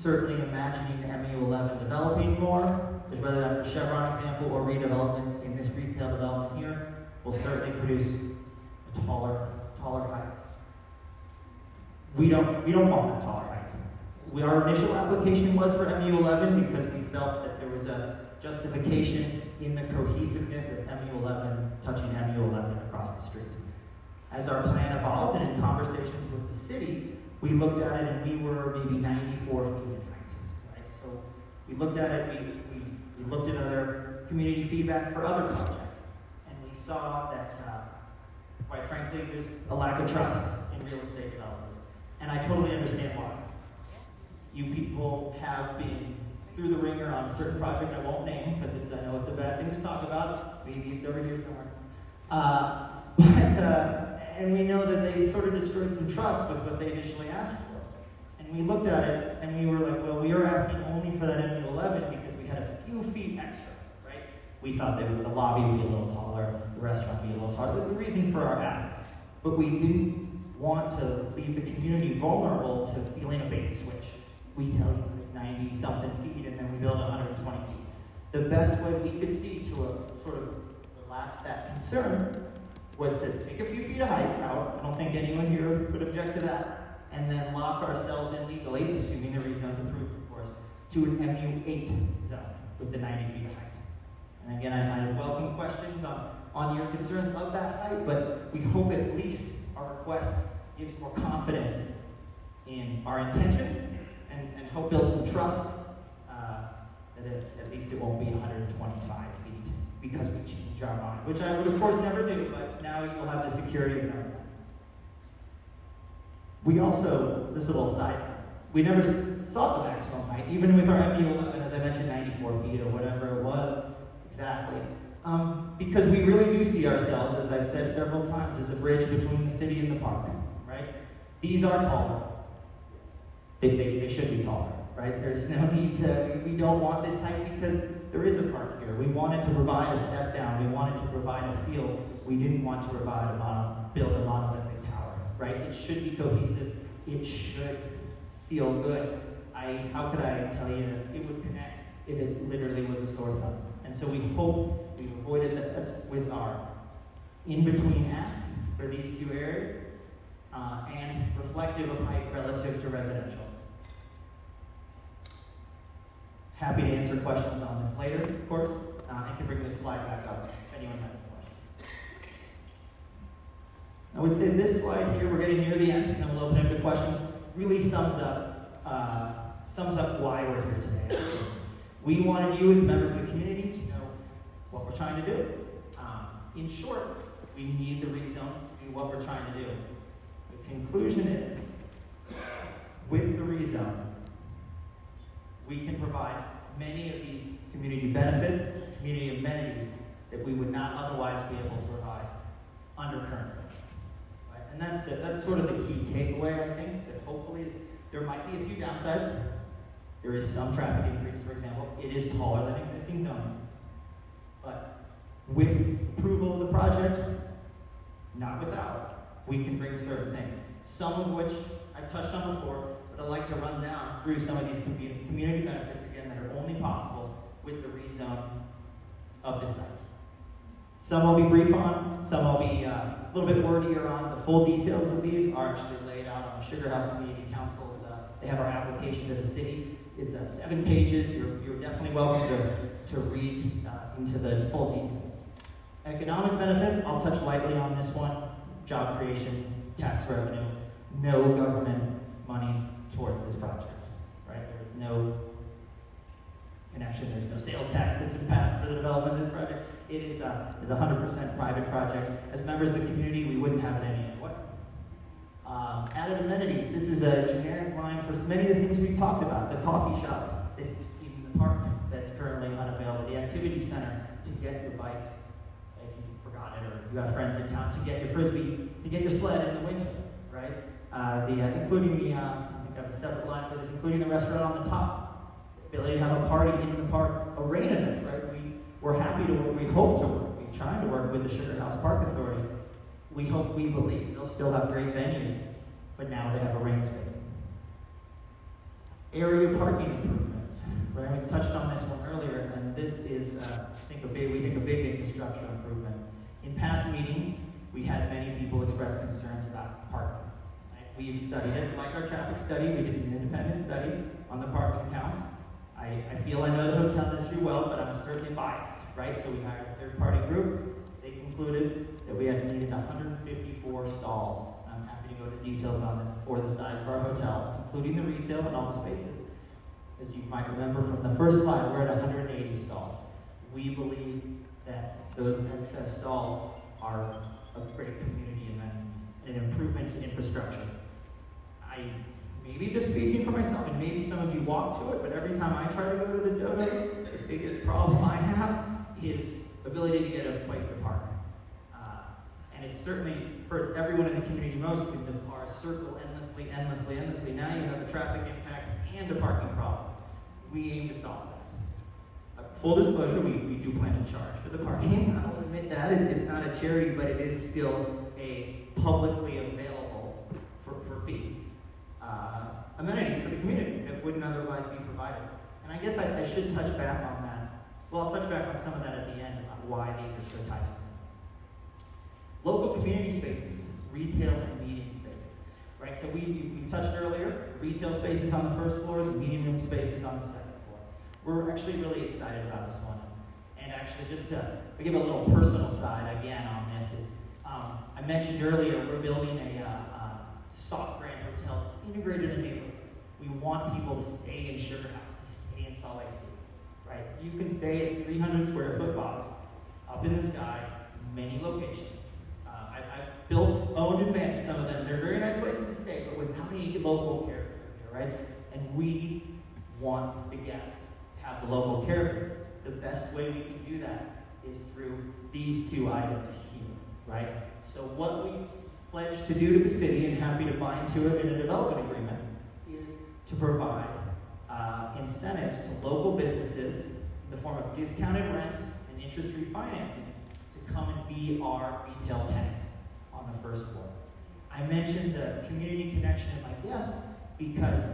Certainly imagining the MU11 developing more, whether that's the Chevron example or redevelopments in this retail development here, will certainly produce a taller height. We don't want that taller height. Our initial application was for MU11 because we felt that there was a justification in the cohesiveness of MU11 touching MU11 across the street. As our plan evolved and in conversations with the city, we looked at it and we were maybe 94 feet in height. Right? So we looked at it, we looked at other community feedback for other projects, and we saw that, quite frankly, there's a lack of trust in real estate developers. And I totally understand why. You people have been through the ringer on a certain project I won't name because I know it's a bad thing to talk about. Maybe it's over here somewhere. And we know that they sort of destroyed some trust with what they initially asked for. And we looked at it and we were like, well, we are asking only for that MU11 because we had a few feet extra, right? We thought that the lobby would be a little taller, the restaurant would be a little taller. There's a reason for our ask. But we didn't want to leave the community vulnerable to feeling a bait switch. We tell you it's 90-something feet, and then we build 120 feet. The best way we could see to sort of relax that concern was to take a few feet of height out. I don't think anyone here would object to that. And then lock ourselves in legally, assuming the rezone's approved, of course, to an MU8 zone with the 90 feet of height. And again, I welcome questions on your concerns of that height, but we hope at least our requests gives more confidence in our intentions and help build some trust that at least it won't be 125 feet because we change our mind, which I would of course never do, but now you'll have the security of knowing that. We also, this little side, we never sought the maximum height, even with our MU11, as I mentioned, 94 feet or whatever it was exactly. Because we really do see ourselves, as I've said several times, as a bridge between the city and the park, right? These are taller. They should be taller, right? There's no need to, we don't want this height because there is a park here. We wanted to provide a step down. We wanted to provide a feel. We didn't want to build a monolithic tower, right? It should be cohesive. It should feel good. How could I tell you that it would connect if it literally was a sore thumb? And so we hope we've avoided that with our in-between ask for these two areas and reflective of height relative to residential. Happy to answer questions on this later, of course. I can bring this slide back up if anyone has a question. I would say this slide here, we're getting near the end, and then we'll open it to questions, really sums up why we're here today. We wanted you as members of the community to know what we're trying to do. In short, we need the rezone to do what we're trying to do. The conclusion is, with the rezone, we can provide many of these community benefits, community amenities that we would not otherwise be able to provide under current zoning. Right? And that's sort of the key takeaway, I think, that hopefully is there might be a few downsides. There is some traffic increase, for example. It is taller than existing zoning. But with approval of the project, not without, we can bring certain things. Some of which I've touched on before, but I'd like to run down through some of these community benefits again that are only possible with the rezone of this site. Some I'll be brief on, some I'll be a little bit wordier on. The full details of these are actually laid out on the Sugar House Community Council's, they have our application to the city. It's 7 pages. You're definitely welcome to read into the full details. Economic benefits, I'll touch lightly on this one. Job creation, tax revenue, no government money towards this project, right? There's no connection, there's no sales tax that's been passed for the development of this project. It is a 100% private project. As members of the community, we wouldn't have it any other way. Added amenities, this is a generic line for many of the things we've talked about. The coffee shop, that's even the park that's currently unavailable, the activity center to get your bikes, if you forgot it, or you have friends in town, to get your frisbee, to get your sled in the winter, right? Including the, I think I have a separate line for this, including the restaurant on the top. The ability to have a party in the park, a rain event, right? We're happy to work, we hope to work, we're trying to work with the Sugar House Park Authority. We hope, we believe they'll still have great venues, but now they have a rain space. Area parking improvements, right? We touched on this one earlier, and this is, we think a big infrastructure improvement. In past meetings, we had many people express concerns about parking. Right? We've studied it, like our traffic study, we did an independent study on the parking counts. I feel I know the hotel industry well, but I'm certainly biased, right? So we hired a third-party group. They concluded that we had needed 154 stalls. I'm happy to go into details on this for the size of our hotel, including the retail and all the spaces. As you might remember from the first slide, we're at 180 stalls. We believe that those excess stalls are a great community and an improvement to infrastructure. Maybe just speaking for myself, and maybe some of you walk to it, but every time I try to go to the dodo, the biggest problem I have is ability to get a place to park. And it certainly hurts everyone in the community most when the cars circle endlessly. Now you have a traffic impact and a parking problem. We aim to solve that. Full disclosure, we do plan to charge for the parking. I'll admit that. It's not a charity, but it is still a publicly available for fee. Amenity for the community that wouldn't otherwise be provided. And I guess I should touch back on that. Well, I'll touch back on some of that at the end about why these are so tight. Local community spaces, retail and meeting spaces, right? So we've touched earlier, retail spaces on the first floor, the meeting room spaces on the second floor. We're actually really excited about this one. And actually just to give a little personal side again on this is, I mentioned earlier we're building a soft grand hotel that's integrated in the neighborhood. We want people to stay in Sugar House, to stay in Salt Lake City, right? You can stay at 300 square foot box, up in the sky, many locations. I've built, owned, and managed some of them. They're very nice places to stay, but with how many local characters here, right? And we want the guests to have the local character. The best way we can do that is through these two items here, right? So what we pledged to do to the city, and happy to bind to it in a development agreement, is to provide incentives to local businesses in the form of discounted rent and interest-free financing to come and be our retail tenants on the first floor. I mentioned the community connection in my guest because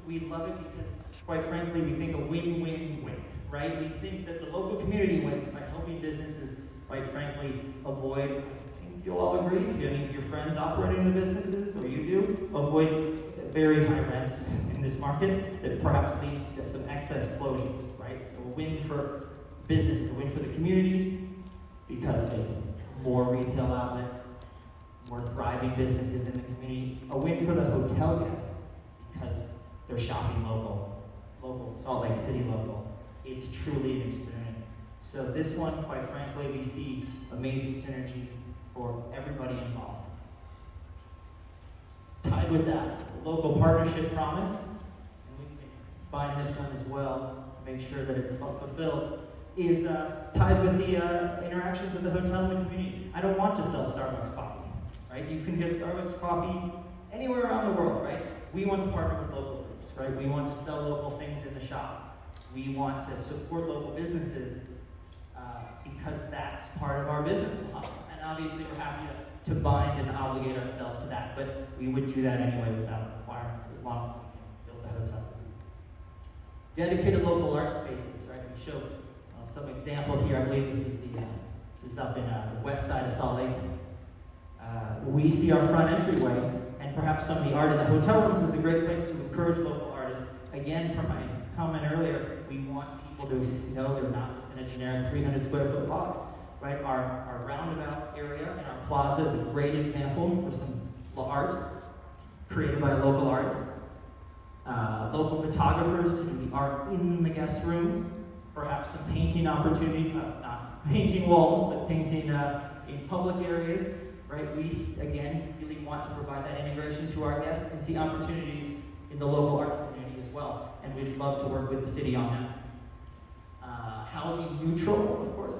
we love it because, quite frankly, we think a win-win-win, right? We think that the local community wins by helping businesses, quite frankly, avoid, I think you'll all agree, if any of your friends operating the businesses, or you do, avoid very high rents in this market that perhaps leads to some excess closures, right? So a win for business, a win for the community, because they have more retail outlets, more thriving businesses in the community. A win for the hotel guests, because they're shopping local, Salt Lake City local. It's truly an experience. So this one, quite frankly, we see amazing synergy for everybody involved. Tied with that, the local partnership promise, and we can combine this one as well to make sure that it's fulfilled, is ties with the interactions of the hotel and the community. I don't want to sell Starbucks coffee, right? You can get Starbucks coffee anywhere around the world, right? We want to partner with local groups, right? We want to sell local things in the shop. We want to support local businesses because that's part of our business model. And obviously we're happy to bind and obligate ourselves to that, but we would do that anyway without requirement, as long as we can build the hotel. Dedicated local art spaces, right? We show some example here. I believe this is up in the west side of Salt Lake. We see our front entryway, and perhaps some of the art in the hotel rooms is a great place to encourage local artists. Again, from my comment earlier, we want people to know they're not just in a generic 300 square foot box, right? Our roundabout area and our plaza is a great example for some art created by local artists. Local photographers to do the art in the guest rooms. Perhaps some painting opportunities, not painting walls, but painting in public areas, right? We, again, really want to provide that integration to our guests and see opportunities in the local art community as well. And we'd love to work with the city on that. Housing neutral, of course,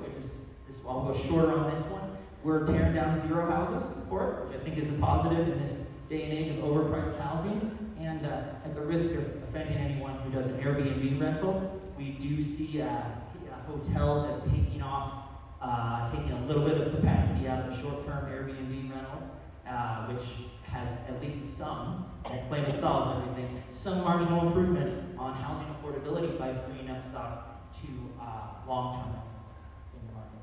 I'll go shorter on this one. We're tearing down 0 houses for it, which I think is a positive in this day and age of overpriced housing. And at the risk of offending anyone who does an Airbnb rental, we do see hotels as taking a little bit of capacity out of the short-term Airbnb rentals, which has at least some, that claim it solves everything, some marginal improvement on housing affordability by freeing up stock to long-term in the market.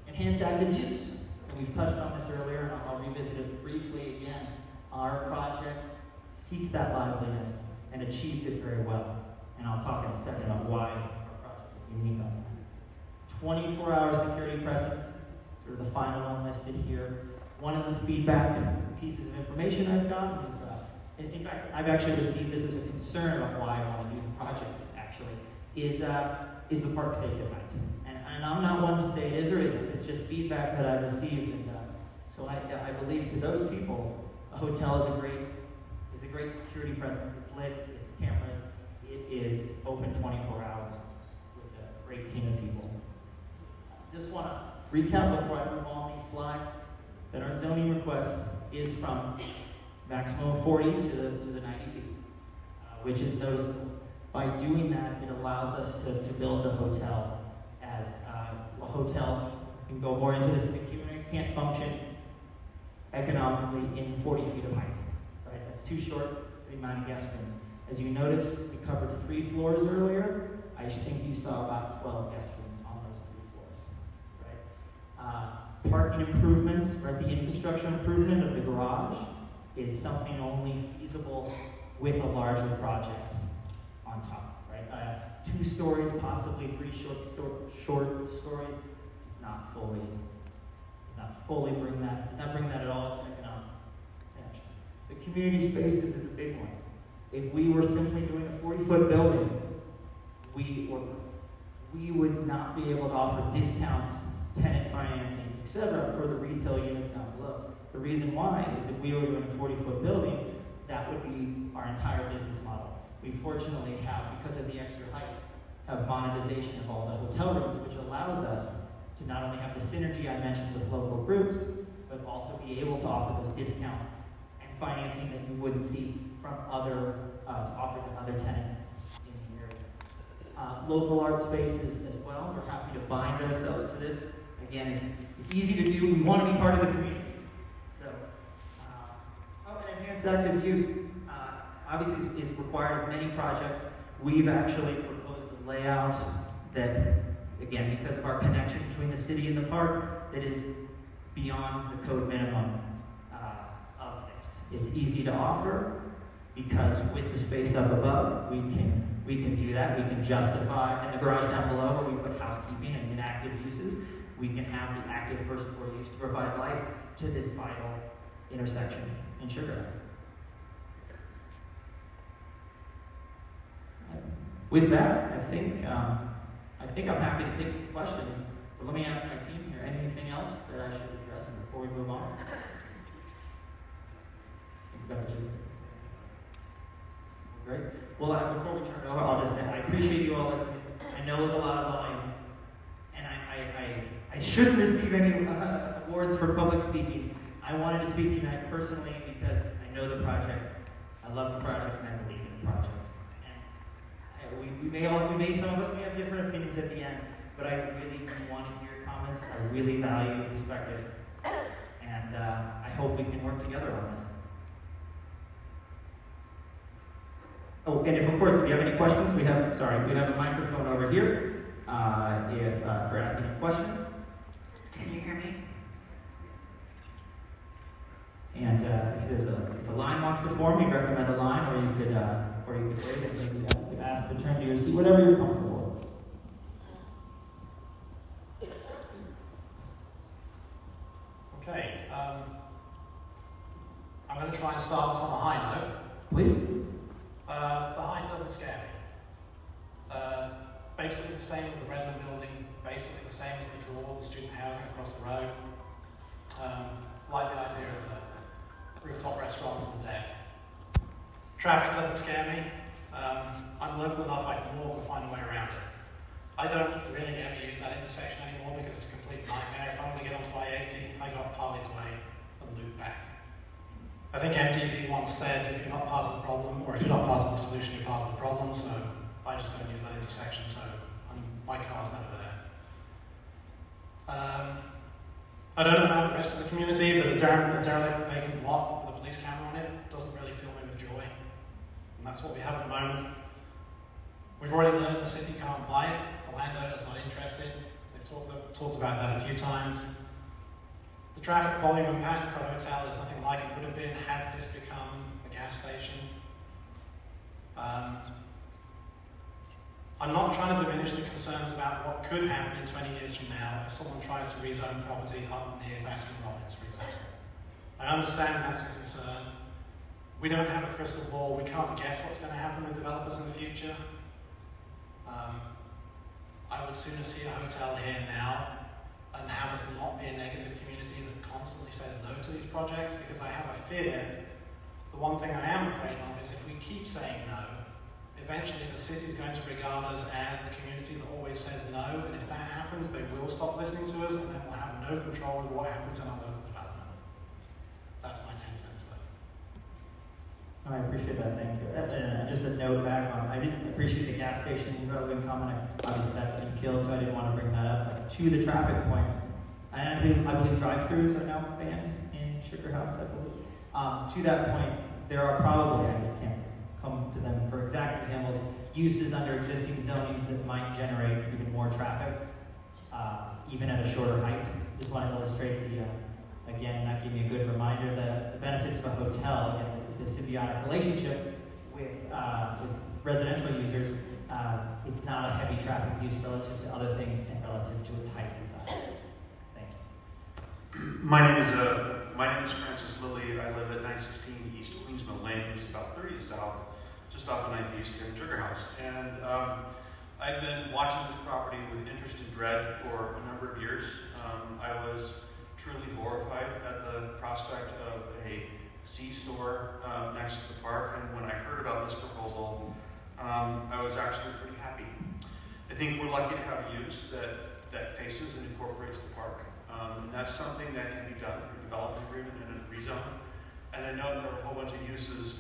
Enhanced active use. We've touched on this earlier, and I'll revisit it briefly again. Our project seeks that liveliness and achieves it very well. And I'll talk in a second about why our project is unique on that. 24-hour security presence, sort of the final one listed here. One of the feedback pieces of information I've gotten is, in fact, I've actually received this as a concern about why I want to do the project, actually, is the park safe at night. And I'm not one to say it is or isn't. It's just feedback that I've received. And so I believe to those people, a hotel is a great security presence. It's lit, it's cameras, it is open 24 hours with a great team of people. Just want to recap before I move on these slides that our zoning request is from maximum 40 to the 90 feet, which is noticeable. By doing that, it allows us to build the hotel as a hotel. We can go more into this. The community can't function economically in 40 feet of height. Right? That's too short for the amount of guest rooms. As you noticed, we covered 3 floors earlier. I think you saw about 12 guest rooms on those 3 floors. Right? Parking improvements, right? The infrastructure improvement of the garage is something only feasible with a larger project on top. Right? 2 stories, possibly 3 short stories, does not fully bring that at all. It's economic. The community spaces is a big one. If we were simply doing a 40-foot building, we would not be able to offer discounts, tenant financing, etc. for the retail units down below. The reason why is if we were doing a 40-foot building, that would be our entire business model. We fortunately have, because of the extra height, have monetization of all the hotel rooms, which allows us to not only have the synergy I mentioned with local groups, but also be able to offer those discounts and financing that you wouldn't see from offered to other tenants in the area. Local art spaces as well. We're happy to bind ourselves to this. Again, it's easy to do. We want to be part of the community. So, and enhanced active use obviously is required of many projects. We've actually proposed a layout that, again, because of our connection between the city and the park, that is beyond the code minimum of this. It's easy to offer because with the space up above, we can do that. We can justify, and the garage down below where we put housekeeping and inactive uses, we can have the active first floor use to provide life to this vital intersection in Sugar. With that, I think I'm happy to take some questions. But let me ask my team here, anything else that I should address before we move on? Great. Well, before we turn it over, I'll just say I appreciate you all listening. I know there's a lot of volume, and I shouldn't receive any awards for public speaking. I wanted to speak tonight personally because I know the project, I love the project, and I believe in the project. Some of us may have different opinions at the end, but I really want to hear comments. I really value your perspective, and I hope we can work together on this. Oh, and if you have any questions, we have a microphone over here. For asking questions. Can you hear me? And if a line wants to form, we recommend a line, or you could wait and maybe ask to turn to your seat, whatever you're comfortable with. Okay, I'm going to try and start this on a high note. Please. The height doesn't scare me. Basically the same as the Redmond building, basically the same as the Draw, the student housing across the road. Like the idea of the rooftop restaurant on the deck. Traffic doesn't scare me. I'm local enough I can walk and find a way around it. I don't really ever use that intersection anymore because it's a complete nightmare. If I'm going to get onto I-80, I got Harley's Way and loop back. I think MTV once said, if you're not part of the problem, or if you're not part of the solution, you're part of the problem, so I just don't use that intersection, so my car's never there. I don't know about the rest of the community, but a derelict vacant lot with a police camera on it doesn't really fill me with joy. And that's what we have at the moment. We've already learned the city can't buy it, the landowner's not interested. They've talked about that a few times. The traffic volume and pattern for a hotel is nothing like it would have been had this become a gas station. I'm not trying to diminish the concerns about what could happen in 20 years from now if someone tries to rezone property up near Baskin-Robbins, for example. I understand that's a concern. We don't have a crystal ball. We can't guess what's going to happen with developers in the future. I would sooner see a hotel here now and have us not be a negative community that constantly says no to these projects, because I have a fear, the one thing I am afraid of is if we keep saying no, eventually the city is going to regard us as the community that always says no, and if that happens, they will stop listening to us, and then we'll have no control over what happens in our local development. That's my 10 cents worth. I appreciate that, thank you. Just a note back on, I didn't appreciate the gas station relevant comment. Obviously that's been killed, so I didn't want to bring that up. But to the traffic point, and I believe drive-throughs are now banned in Sugar House, I believe. To that point, there are probably, I just can't come to them for exact examples, uses under existing zonings that might generate even more traffic, even at a shorter height. Just want to illustrate again, that gave me a good reminder that the benefits of a hotel, again, the symbiotic relationship with residential users, it's not a heavy traffic use relative to other things and relative to its height and size. Thank you. My name is My name is Francis Lilly. I live at 916 East Queensmill Lane, which is about 30 south, just off of 9th East here in Sugar House. And I've been watching this property with interest and dread for a number of years. I was truly horrified at the prospect of a C-store next to the park, and when I heard about this proposal, I was actually pretty happy. I think we're lucky to have a use that faces and incorporates the park. And that's something that can be done through development agreement and a rezone. And I know there are a whole bunch of uses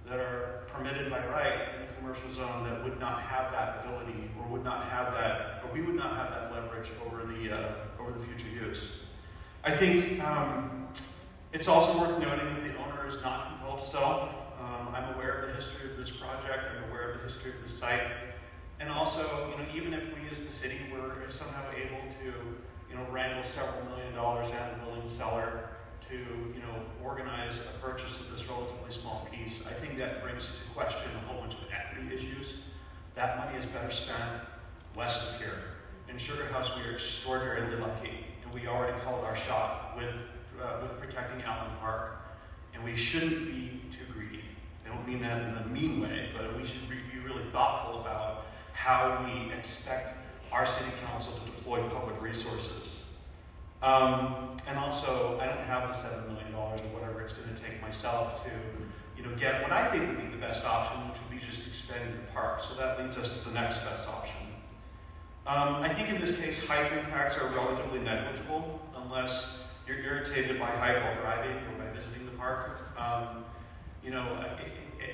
that are permitted by right in the commercial zone that would not have that ability, or would not have that, or we would not have that leverage over the future use. I think it's also worth noting that the owner is not compelled to sell. I'm aware of the history of this project. I'm aware of the history of the site. And also, even if we as the city were somehow able to, wrangle several $1 million out of the willing seller to, organize a purchase of this relatively small piece, I think that brings to question a whole bunch of equity issues. That money is better spent west of here. In Sugar House, we are extraordinarily lucky, and we already called our shot with protecting Allen Park, and we shouldn't be too greedy. I don't mean that in a mean way, but we should be really thoughtful about how we expect our city council to deploy public resources. And also, I don't have the $7 million or whatever it's going to take myself to, get what I think would be the best option, which would be just expanding the park. So that leads us to the next best option. I think in this case, height impacts are relatively negligible unless you're irritated by height while driving or by visiting the park.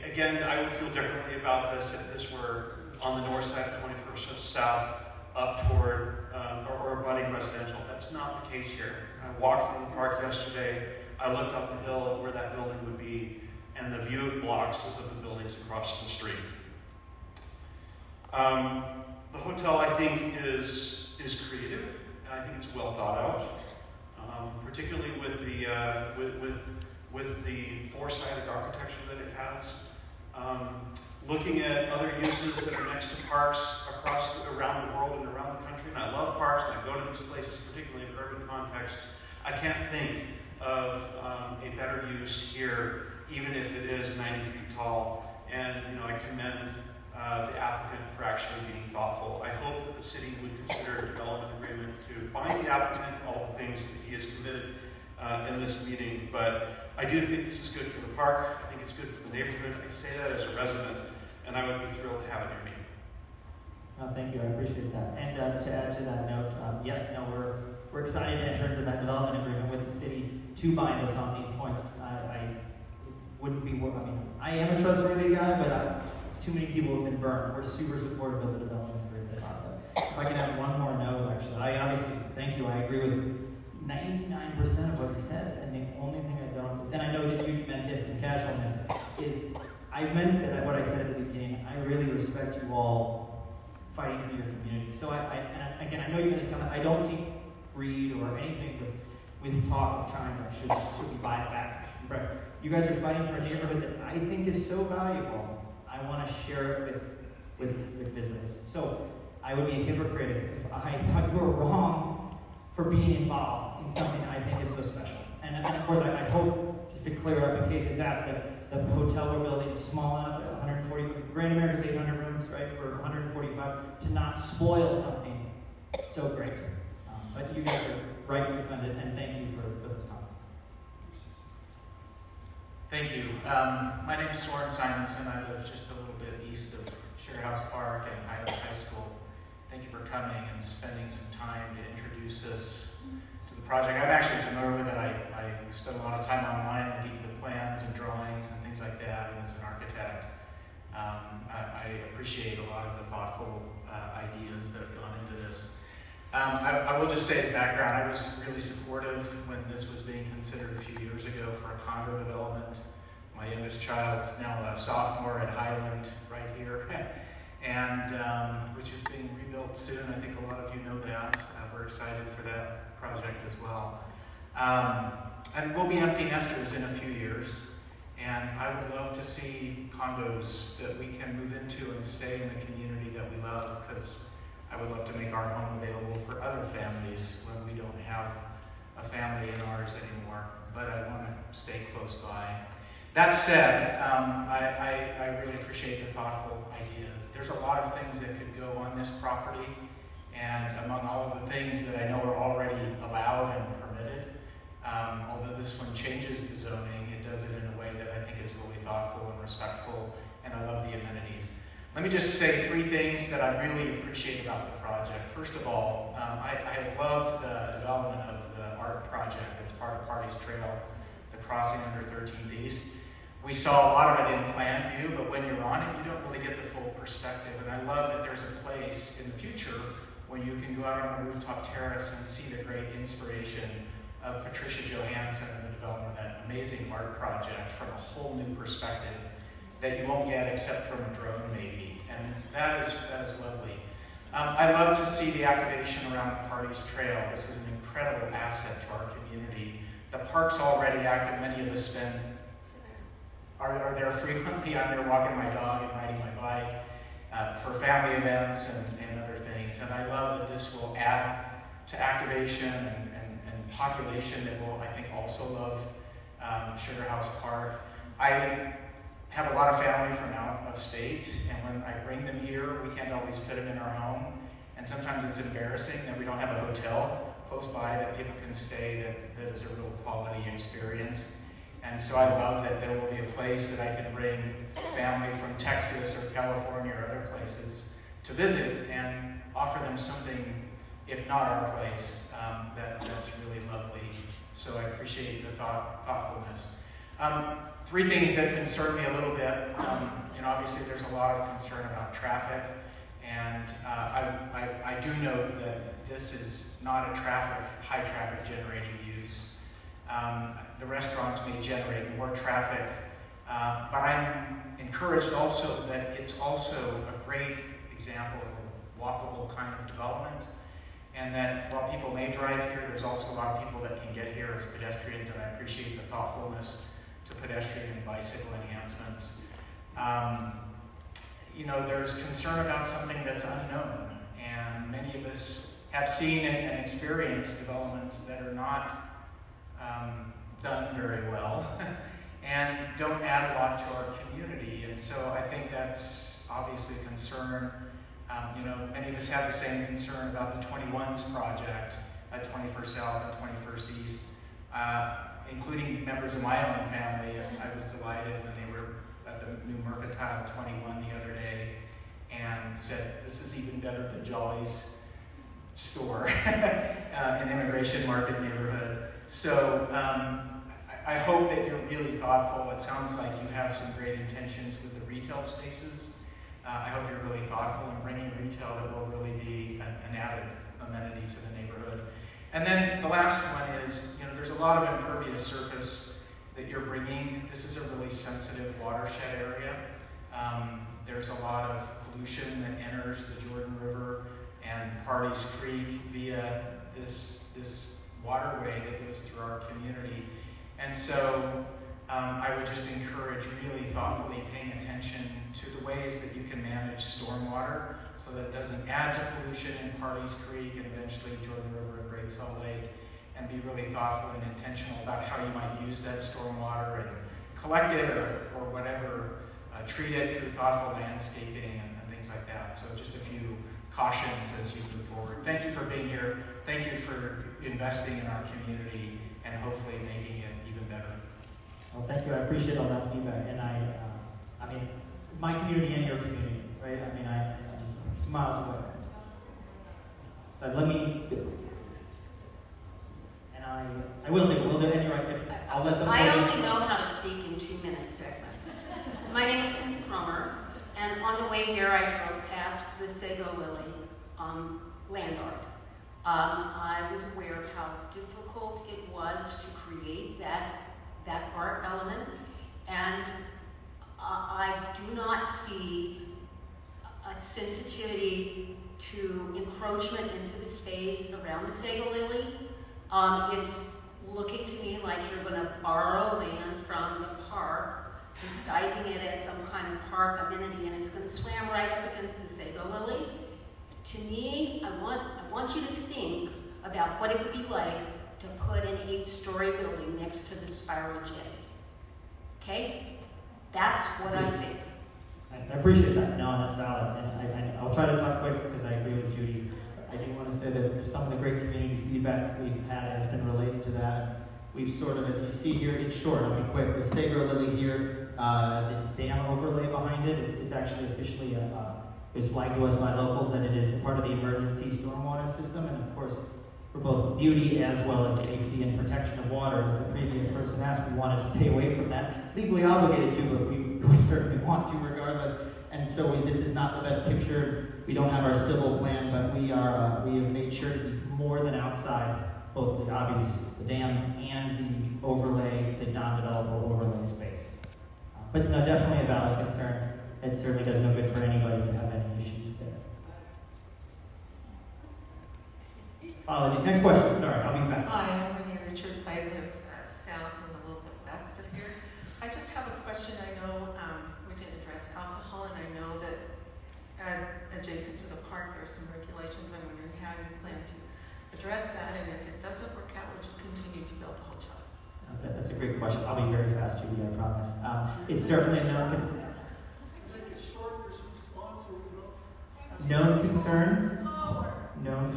Again, I would feel differently about this if this were on the north side of 21st South, up toward or abutting residential. That's not the case here. I walked through the park yesterday. I looked up the hill at where that building would be, and the view it blocks is of the buildings across the street. The hotel, I think, is creative, and I think it's well thought out, particularly with the four-sided architecture that it has. Looking at other uses that are next to parks around the world and around the country, and I love parks, and I go to these places, particularly in urban context. I can't think of a better use here, even if it is 90 feet tall. And I commend the applicant for actually being thoughtful. I hope that the city would consider a development agreement to bind the applicant to all the things that he has committed in this meeting. But I do think this is good for the park. I think it's good for the neighborhood. I say that as a resident, and I would be thrilled to have it near me. Thank you, I appreciate that. And to add to that note, we're excited to enter into that development agreement with the city to bind us on these points. I am a trustworthy guy, but too many people have been burned. We're super supportive of the development agreement process. If I can add one more note, actually, I obviously, thank you, I agree with 99% of what you said, and the only thing I don't, and I know that you meant this in casualness, is I meant that what I said at the beginning. I really respect you all fighting for your community. So I know you're going to come. I don't see greed or anything with talk of trying to should we buy it back. You guys are fighting for a neighborhood that I think is so valuable. I want to share it with visitors. So I would be a hypocrite if I thought you were wrong for being involved in something I think is so special. And of course, I hope, just to clear up in case it's asked, that the hotel we're building is small enough, 140, Grand America's 800 rooms, right, for 145, to not spoil something so great. But you guys are right to defend it, and thank you for those comments. Thank you. My name is Soren Simonson. I live just a little bit east of Sugar House Park and Highland High School. Thank you for coming and spending some time to introduce us to the project. I'm actually familiar with it. I spent a lot of time online looking at the plans and drawings and things like that, and as an architect, I appreciate a lot of the thoughtful ideas that have gone into this. I will just say as background, I was really supportive when this was being considered a few years ago for a condo development. My youngest child is now a sophomore at Highland right here, and which is being rebuilt soon. I think a lot of you know that. We're excited for that project as well. And we'll be empty nesters in a few years, and I would love to see condos that we can move into and stay in the community that we love, because I would love to make our home available for other families when we don't have a family in ours anymore, but I want to stay close by. That said, I really appreciate the thoughtful ideas. There's a lot of things that could go on this property, and among all of the things that I know are already allowed and permitted, although this one changes the zoning, it does it in a way that I think is really thoughtful and respectful, and I love the amenities. Let me just say 3 things that I really appreciate about the project. First of all, I have loved the development of the art project as part of Party's Trail, the crossing under 13th East. We saw a lot of it in plan view, but when you're on it, you don't really get the full perspective. And I love that there's a place in the future when you can go out on a rooftop terrace and see the great inspiration of Patricia Johansson and the development of that amazing art project from a whole new perspective that you won't get except from a drone maybe. And that is lovely. I love to see the activation around Party's Trail. This is an incredible asset to our community. The park's already active. Many of us are there frequently. I'm there walking my dog and riding my bike for family events and other things. And I love that this will add to activation and population that will, I think, also love Sugar House Park. I have a lot of family from out of state, and when I bring them here, we can't always fit them in our home. And sometimes it's embarrassing that we don't have a hotel close by that people can stay that is a real quality experience. And so I love that there will be a place that I can bring family from Texas or California or other places to visit and offer them something, if not our place, that's really lovely. So I appreciate the thoughtfulness. 3 things that concern me a little bit. Obviously there's a lot of concern about traffic, and I do note that this is not a high traffic generating use. The restaurants may generate more traffic, but I'm encouraged also that it's also a great example of a walkable kind of development, and that while people may drive here, there's also a lot of people that can get here as pedestrians, and I appreciate the thoughtfulness to pedestrian and bicycle enhancements. There's concern about something that's unknown, and many of us have seen and experienced developments that are not done very well and don't add a lot to our community. And so I think that's obviously a concern. Many of us have the same concern about the 21s project at 21st South and 21st East, including members of my own family. And I was delighted when they were at the new Mercantile 21 the other day and said, this is even better than Jolly's store in Immigration Market neighborhood. So I hope that you're really thoughtful. It sounds like you have some great intentions with the retail spaces. I hope you're really thoughtful in bringing retail that will really be an added amenity to the neighborhood. And then the last one is, there's a lot of impervious surface that you're bringing. This is a really sensitive watershed area. There's a lot of pollution that enters the Jordan River and Party's Creek via this waterway that goes through our community. And so I would just encourage really thoughtfully paying attention to the ways that you can manage stormwater so that it doesn't add to pollution in Party's Creek and eventually Jordan River and Great Salt Lake, and be really thoughtful and intentional about how you might use that stormwater and collect it or whatever, treat it through thoughtful landscaping and things like that. So just a few cautions as you move forward. Thank you for being here. Thank you for investing in our community and hopefully making it even better. Well, thank you. I appreciate all that feedback, and my community and your community, right? I'm 2 miles away. So let me, and I will think a little bit anyway. I'll let them. I only know how to speak in 2-minute segments. My name is Cindy Cromer, and on the way here, I drove past the Sago Lily land art. I was aware of how difficult it was to create that art element, and I do not see a sensitivity to encroachment into the space around the Sago Lily. It's looking to me like you're going to borrow land from the park, disguising it as some kind of park amenity, and it's going to slam right up against the Sago Lily. To me, I want you to think about what it would be like to put an 8-story building next to the Spiral J. Okay? That's what I think. I appreciate that. No, that's valid. And I'll try to talk quick because I agree with Judy. I do want to say that some of the great community feedback we've had has been related to that. We've sort of, as you see here, in short, I'll be quick, the Sager Lily here, the dam overlay behind it, it's actually officially, it's flagged to us by locals that it is part of the emergency stormwater system, and of course, for both beauty as well as safety and protection of water, as the previous person asked, we wanted to stay away from that. Legally obligated to, but we certainly want to regardless. And so this is not the best picture. We don't have our civil plan, but we have made sure to be more than outside both the obvious, the dam and the overlay, the non-developable overlay space. But no, definitely a valid concern. It certainly does no good for anybody to have any issues there. Apologies. Next question. Sorry, I'll be back. Hi, I'm Renee Richards. I live south and a little bit west of here. I just have a question. I know we didn't address alcohol, and I know that adjacent to the park there are some regulations. I'm wondering how you plan to address that, and if it doesn't work out, would you continue to build the hotel? Okay, that's a great question. I'll be very fast, Judy, I promise. It's definitely a known concern. Known.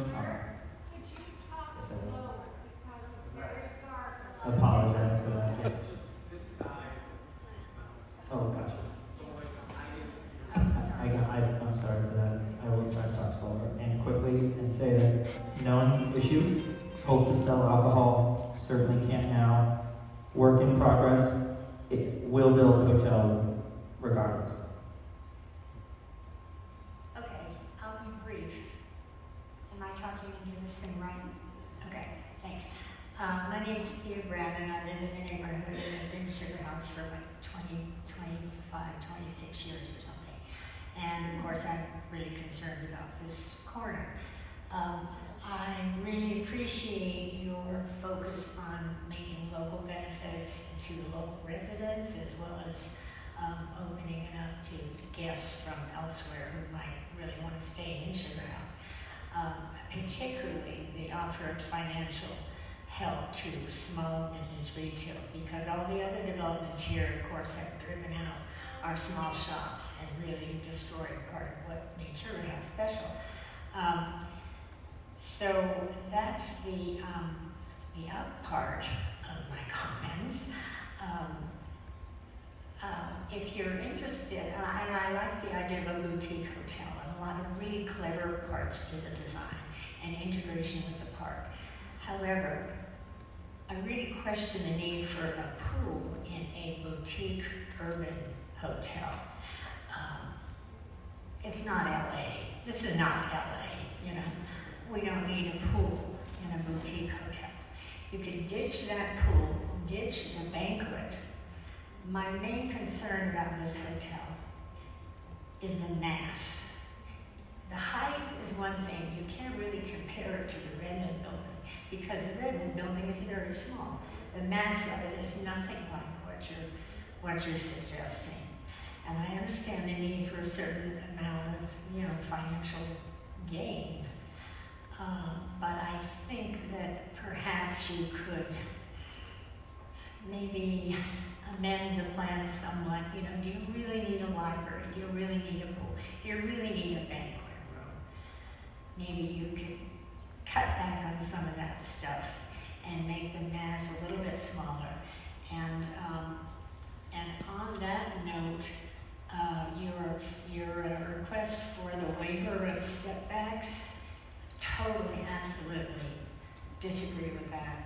Apologize for that. Yes. Oh, gotcha. I'm sorry for that. I will try to talk slower and quickly and say that known issue. Hope to sell alcohol. Certainly can't now. Work in progress. It will build hotel regardless. Okay, I'll be brief. Am I talking into this thing right? Okay, thanks. My name is Peter Brandon. I live in the neighborhood in Sugar House for like 26 years or something. And of course, I'm really concerned about this corner. I really appreciate your focus on making local benefits to the local residents, as well as opening it up to guests from elsewhere who might really want to stay in Sugar House. Particularly the offer of financial help to small business retail, because all the other developments here, of course, have driven out our small shops and really destroyed part of what made Sugar House special. So that's the up part of my comments. If you're interested, and I like the idea of a boutique hotel and a lot of really clever parts to the design and integration with the park. However, I really question the need for a pool in a boutique urban hotel. It's not LA. This is not LA, you know. We don't need a pool in a boutique hotel. You can ditch that pool, ditch the banquet. My main concern about this hotel is the mass. The height is one thing. You can't really compare it to the Redmond building because the Redmond building is very small. The mass of it is nothing like what you're suggesting. And I understand the need for a certain amount of, financial gain. But I think that perhaps you could maybe amend the plan somewhat. Do you really need a library? Do you really need a pool? Do you really need a banquet room? Maybe you could cut back on some of that stuff and make the mass a little bit smaller. And on that note, your request for the waiver of stepbacks, totally, absolutely disagree with that.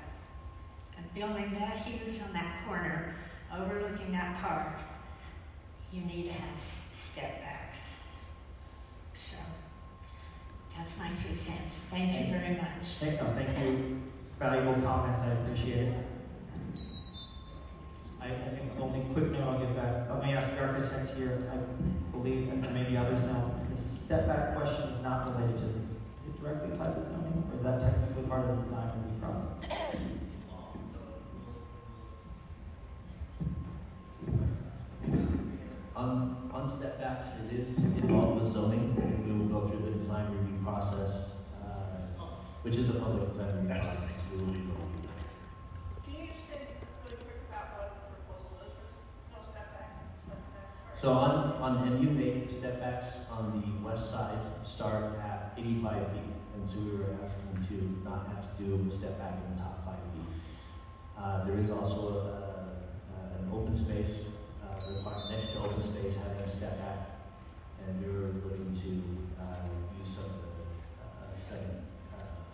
A building that huge on that corner, overlooking that park, you need to have stepbacks. So, that's my 2 cents. Thank you very much. Thank you. Valuable comments. I appreciate it. I think the only quick note I'll give back. Let me ask the architect here. I believe, and maybe others know, the step back question is not related to this. Is it directly tied to zoning, or is that technically part of the design review process? On step backs, it is involved with zoning. We will go through the design review process, which is a public design review process. We will be going through that. So and you made step backs on the west side start at 85 feet. And so we were asking to not have to do a step back in the top 5 feet. There is also an open space required next to open space having a step back. And we were looking to use some of the second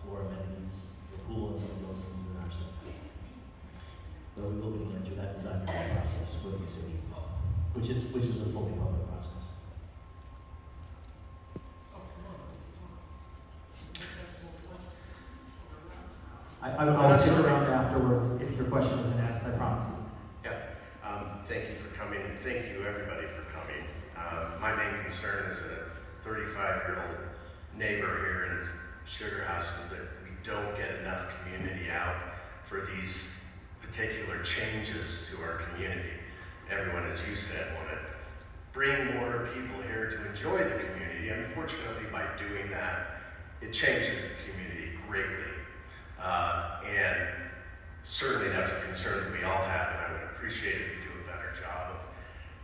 floor amenities, the pool and some of those things in our step back. But we will be going through that design process with the city, which is a fully public process. I'll stick around afterwards if your question isn't asked, I promise you. Yeah, thank you for coming, and thank you everybody for coming. My main concern as a 35-year-old neighbor here in Sugar House is that we don't get enough community out for these particular changes to our community. Everyone, as you said, want to bring more people here to enjoy the community. Unfortunately, by doing that, it changes the community greatly. And certainly that's a concern that we all have, and I would appreciate if you do a better job of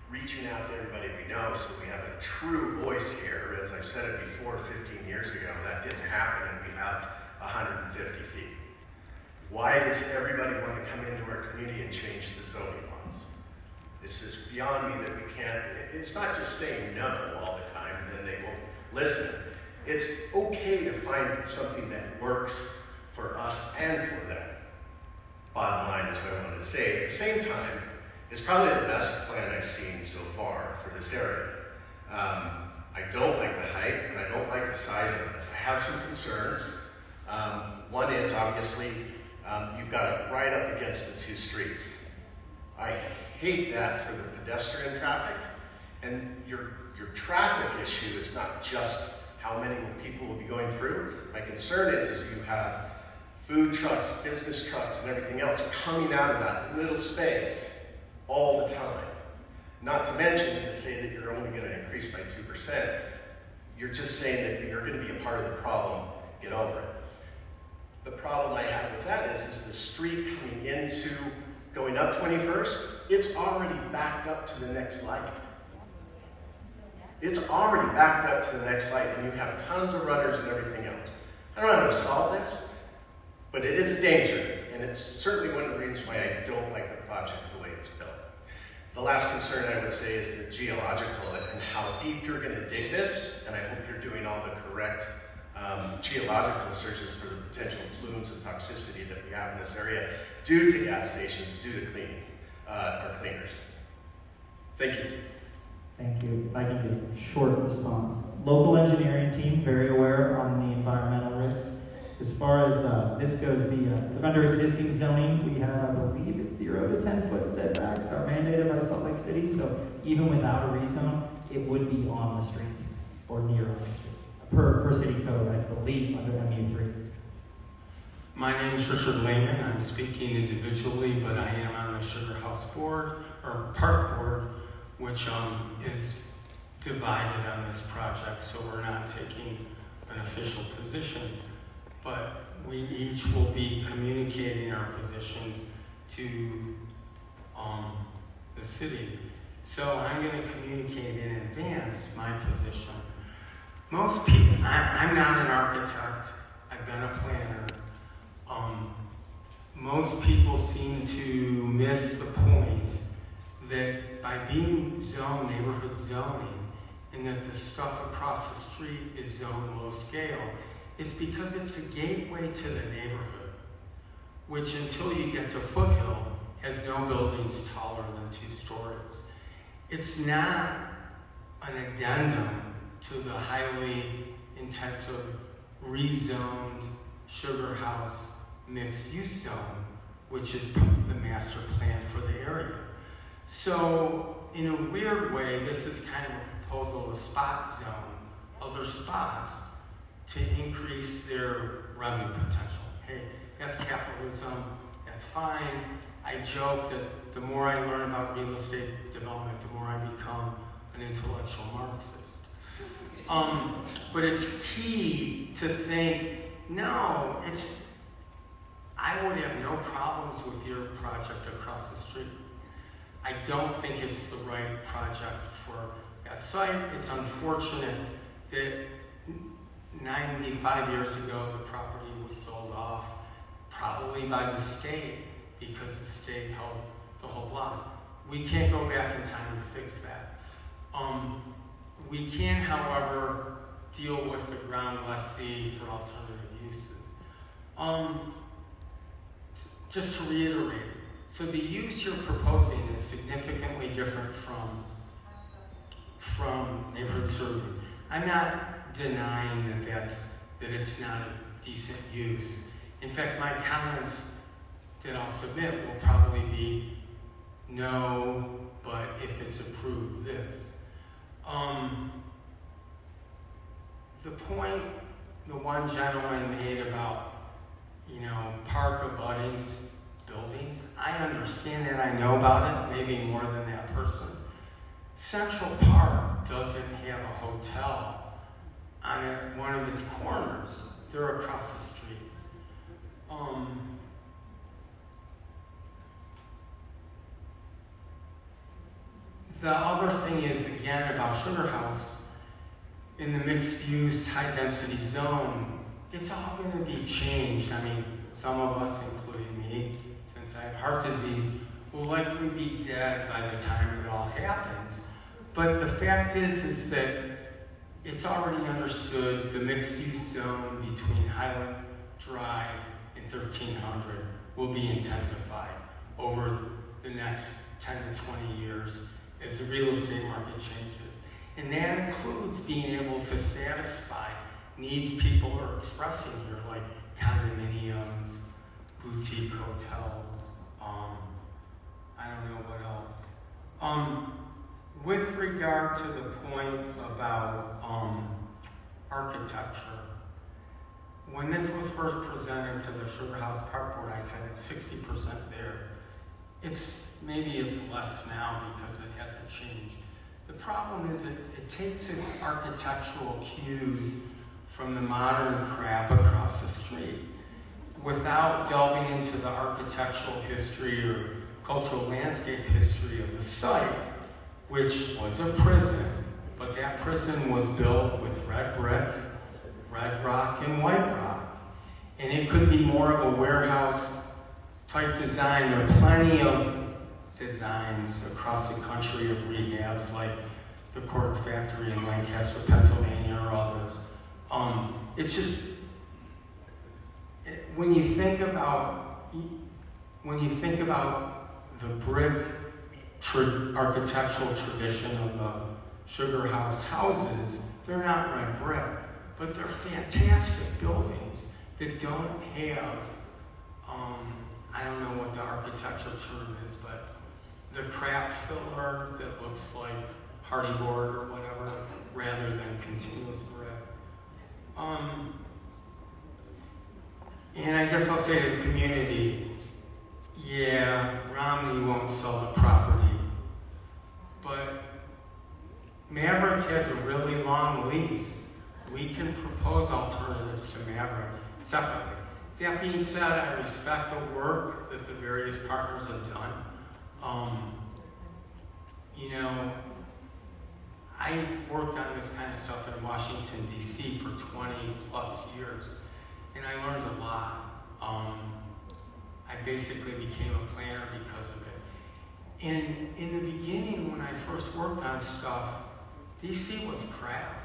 reaching out to everybody we know so we have a true voice here. As I've said it before, 15 years ago, that didn't happen, and we have 150 feet. Why does everybody want to come into our community and change the zoning laws? It's just beyond me that we can't. It's not just saying no all the time and then they won't listen. It's okay to find something that works for us and for them. Bottom line is what I wanted to say. At the same time, it's probably the best plan I've seen so far for this area. I don't like the height and I don't like the size of it. I have some concerns. One is obviously you've got it right up against the two streets. I hate that for the pedestrian traffic, and your traffic issue is not just how many people will be going through. My concern is you have food trucks, business trucks, and everything else coming out of that little space all the time. Not to mention to say that you're only going to increase by 2%. You're just saying that you're going to be a part of the problem. Get over it. The problem I have with that is the street coming into, going up 21st, it's already backed up to the next light. It's already backed up to the next light, and you have tons of runners and everything else. I don't know how to solve this, but it is a danger, and it's certainly one of the reasons why I don't like the project the way it's built. The last concern I would say is the geological and how deep you're going to dig this, and I hope you're doing all the correct geological searches for the potential plumes and toxicity that we have in this area due to gas stations, due to our cleaners. Thank you. Thank you. If I can give a short response. Local engineering team, very aware on the environmental risks. As far as this goes, under existing zoning, we have, I believe it's 0 to 10 foot setbacks are mandated by Salt Lake City. So even without a rezone, it would be on the street or near on the street. Per city code, I believe, under MU3. My name is Richard Lehman. I'm speaking individually, but I am on the Sugar House Board, or Park Board, which is divided on this project, so we're not taking an official position. But we each will be communicating our positions to the city. So I'm going to communicate in advance my position. Most people, I'm not an architect, I've been a planner. Most people seem to miss the point that by being zoned neighborhood zoning and that the stuff across the street is zoned low scale, it's because it's a gateway to the neighborhood, which until you get to Foothill has no buildings taller than 2 stories. It's not an addendum to the highly intensive rezoned Sugar House mixed-use zone, which is the master plan for the area. So, in a weird way, this is kind of a proposal to spot zone other spots to increase their revenue potential. Hey, that's capitalism, that's fine. I joke that the more I learn about real estate development, the more I become an intellectual Marxist. But it's key to think, no, I would have no problems with your project across the street. I don't think it's the right project for that site. It's unfortunate that 95 years ago the property was sold off, probably by the state, because the state held the whole block. We can't go back in time to fix that. We can, however, deal with the ground lessee for alternative uses. Just to reiterate, so the use you're proposing is significantly different from neighborhood serving. I'm not denying that it's not a decent use. In fact, my comments that I'll submit will probably be no, but if it's approved, this. The point the one gentleman made about, park abutting buildings, I understand that, I know about it, maybe more than that person. Central Park doesn't have a hotel on one of its corners. They're across the street. The other thing is, again, about Sugar House, in the mixed-use, high-density zone, it's all going to be changed. I mean, some of us, including me, since I have heart disease, will likely be dead by the time it all happens. But the fact is that it's already understood the mixed-use zone between Highland Drive and 1300 will be intensified over the next 10 to 20 years as the real estate market changes. And that includes being able to satisfy needs people are expressing here, like condominiums, boutique hotels, I don't know what else. With regard to the point about architecture, when this was first presented to the Sugar House Park Board, I said it's 60% there. Maybe it's less now because it hasn't changed. The problem is it takes its architectural cues from the modern crap across the street without delving into the architectural history or cultural landscape history of the site, which was a prison, but that prison was built with red brick, red rock, and white rock. And it could be more of a warehouse type design. There are plenty of designs across the country of rehabs, like the Cork Factory in Lancaster, Pennsylvania, or others. It's just, when you think about the brick architectural tradition of the Sugar House houses, they're not red brick, but they're fantastic buildings that don't have, I don't know what the architectural term is, but the crap filler that looks like hardy board or whatever, rather than continuous brick. And I guess I'll say to the community, yeah, Romney won't sell the property, but Maverick has a really long lease. We can propose alternatives to Maverick separately. That being said, I respect the work that the various partners have done. I worked on this kind of stuff in Washington, D.C. for 20 plus years, and I learned a lot. I basically became a planner because of it. And in the beginning, when I first worked on stuff, D.C. was crap.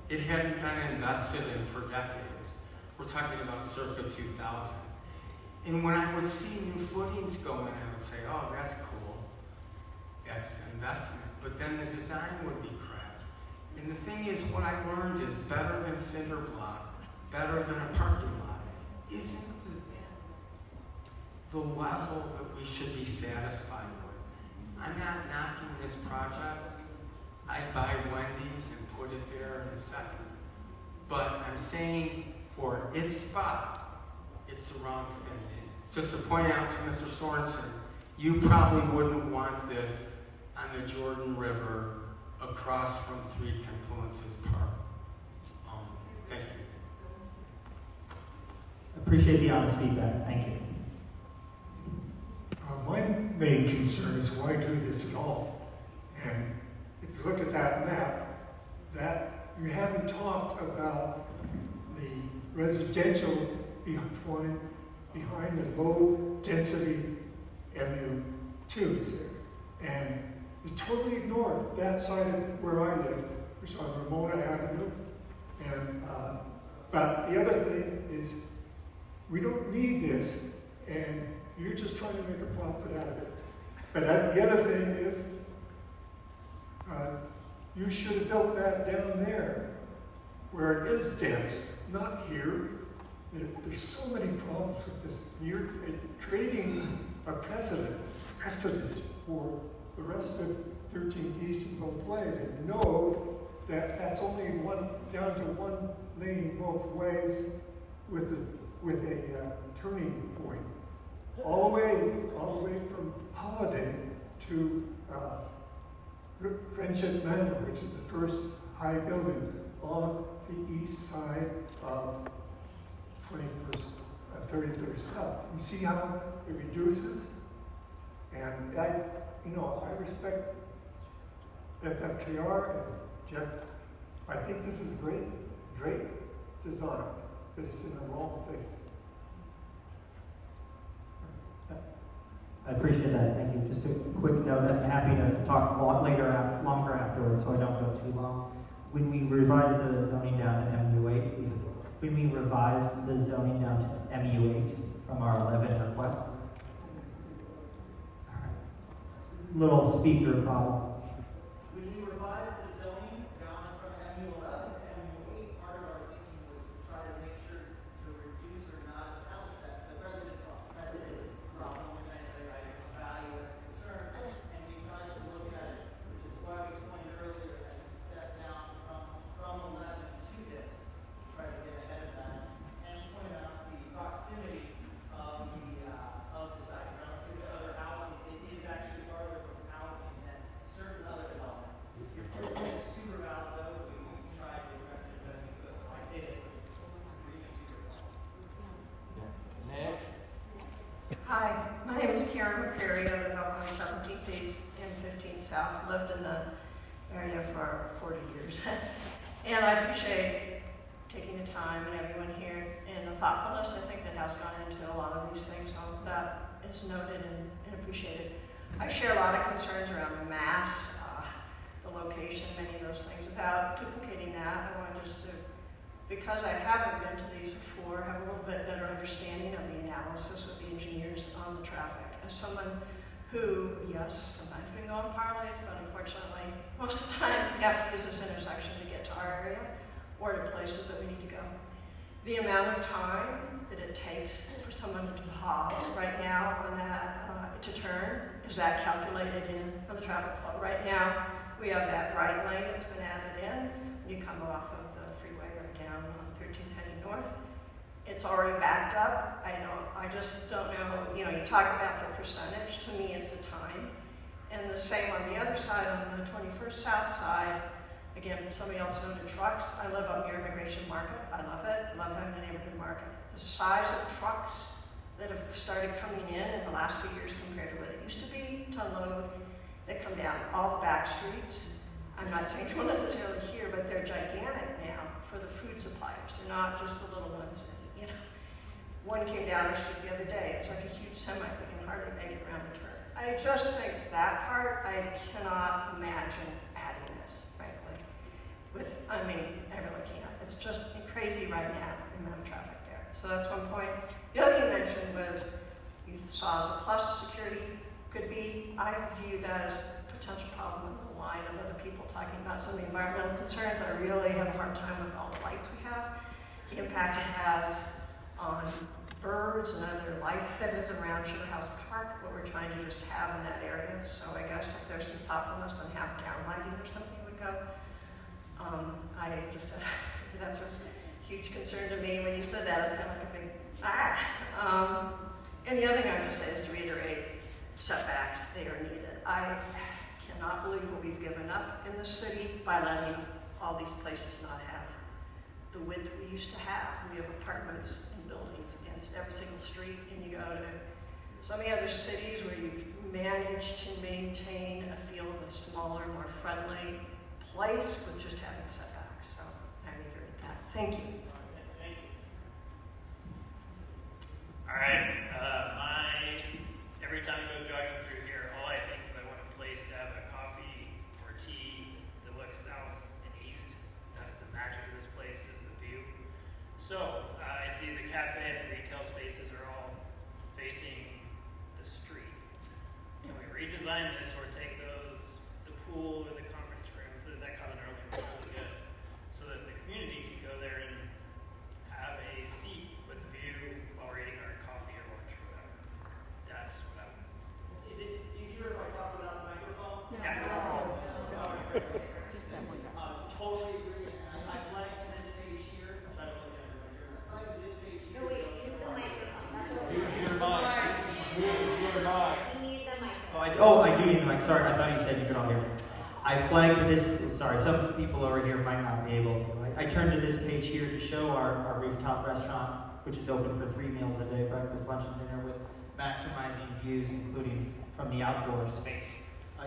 It hadn't been invested in for decades. We're talking about circa 2000. And when I would see new footings go in, I would say, oh, that's cool. That's investment. But then the design would be crap. And the thing is, what I learned is better than cinder block, better than a parking lot, isn't the level that we should be satisfied with. I'm not knocking this project. I'd buy Wendy's and put it there in a second. But I'm saying for its spot, it's the wrong thing. Just to point out to Mr. Sorensen, you probably wouldn't want this on the Jordan River across from Three Confluences Park. Thank you. Appreciate the honest feedback. Thank you. My main concern is why do this at all? And if you look at that map, that you haven't talked about the residential behind the low density MU2s. And you totally ignored that side of where I live, which is on Ramona Avenue. And, but the other thing is, we don't need this, and you're just trying to make a profit out of it. But the other thing is, you should have built that down there, where it is dense, not here. There's so many problems with this. You're creating a precedent for the rest of 13th East in both ways, and know that that's only down to one lane both ways with a turning point, all the way from Holiday to Friendship Manor, which is the first high building on the east side of 33rd South. You see how it reduces? And I respect FFKR and Jeff. I think this is great design, but it's in the wrong place. I appreciate that, thank you. Just a quick note, I'm happy to talk longer afterwards, so I don't go too long. When we revised the zoning down to MU8, from our 11 request, little speaker problem. When we revised the zoning down from MU11 to MU8, part of our thinking was to try to make sure to reduce or not establish that the resident problem, which I value as a concern, and we tried to look at it, which is why we explained earlier that we stepped down from 11 to this, to try to get ahead of that, and point out the proximity of the site relative to other housing. It is actually farther from housing than certain other developments. It's super valid though, but we tried to address it as best we could. So I say that it's agreement to your call. Next. Hi, my name is Karen McCreary. I live up on 17th East and 15th South. Lived in the area for 40 years. And I appreciate taking the time and everyone here and the thoughtfulness I think that has gone into a lot of these things. So that is noted and appreciated. I share a lot of concerns around the mass, the location, many of those things. Without duplicating that, I want just to, because I haven't been to these before, have a little bit better understanding of the analysis of the engineers on the traffic. As someone who, yes, sometimes we go on parlays, but unfortunately, most of the time, we have to use this intersection to get to our area or to places that we need to go. The amount of time that it takes for someone to pause right now on that, to turn, is that calculated in on the traffic flow? Right now, we have that right lane that's been added in. When you come off of the freeway or down on 13th heading north, it's already backed up. I just don't know, you talk about the percentage, to me it's a time. And the same on the other side, on the 21st South side, again, somebody else owned the trucks. I live up near Immigration Market. I love it. I love having a neighborhood market. The size of trucks that have started coming in the last few years compared to what it used to be to load, that come down all the back streets. I'm not saying people necessarily here, but they're gigantic now for the food suppliers. They're not just the little ones. One came down our street the other day. It's like a huge semi. We can hardly make it around the turn. I just think that part, I cannot imagine adding this, frankly. I really can't. It's just crazy right now, the amount of traffic there. So that's one point. The other thing you mentioned was you saw as a plus security could be. I view that as a potential problem in the line of other people talking about some of the environmental concerns. I really have a hard time with all the lights we have, the impact it has on birds and other life that is around Sugar House Park, what we're trying to just have in that area. So I guess if there's some thoughtfulness on how downlighting or something would go, that's a huge concern to me. When you said that, it's kind of like a big, and the other thing I would just say is to reiterate, setbacks, they are needed. I cannot believe what we've given up in the city by letting all these places not have the width we used to have. We have apartments and buildings against every single street, and you go to some of the other cities where you've managed to maintain a feel of a smaller, more friendly place with just having setbacks. So I'm eager at that. Thank you. All right, every time I go jogging through here, all I think is I want a place to have a coffee or tea that looks south and east. That's the magic of this place, is the view. So, I see the cafe and the retail spaces are all facing the street. Can we redesign this or take the pool or the conference room, that common earlier was really good, so that the community can go there and have a seat with a view while we're eating our coffee or lunch or whatever. That's what I'm. Is it easier if I talk without the microphone? Yeah. Just that one. Totally agree. I flagged to this page here. I'm trying to look at everybody here. I flagged to this page here. No, wait, use the microphone. That's what Use your mic. Use your mic. You need the microphone. I do need the mic. Sorry, I thought you said you could all hear me. I flagged to this, sorry, some people over here might not be able to. I turned to this page here to show our rooftop restaurant, which is open for 3 meals a day, breakfast, lunch, and dinner, with maximizing views, including from the outdoor space.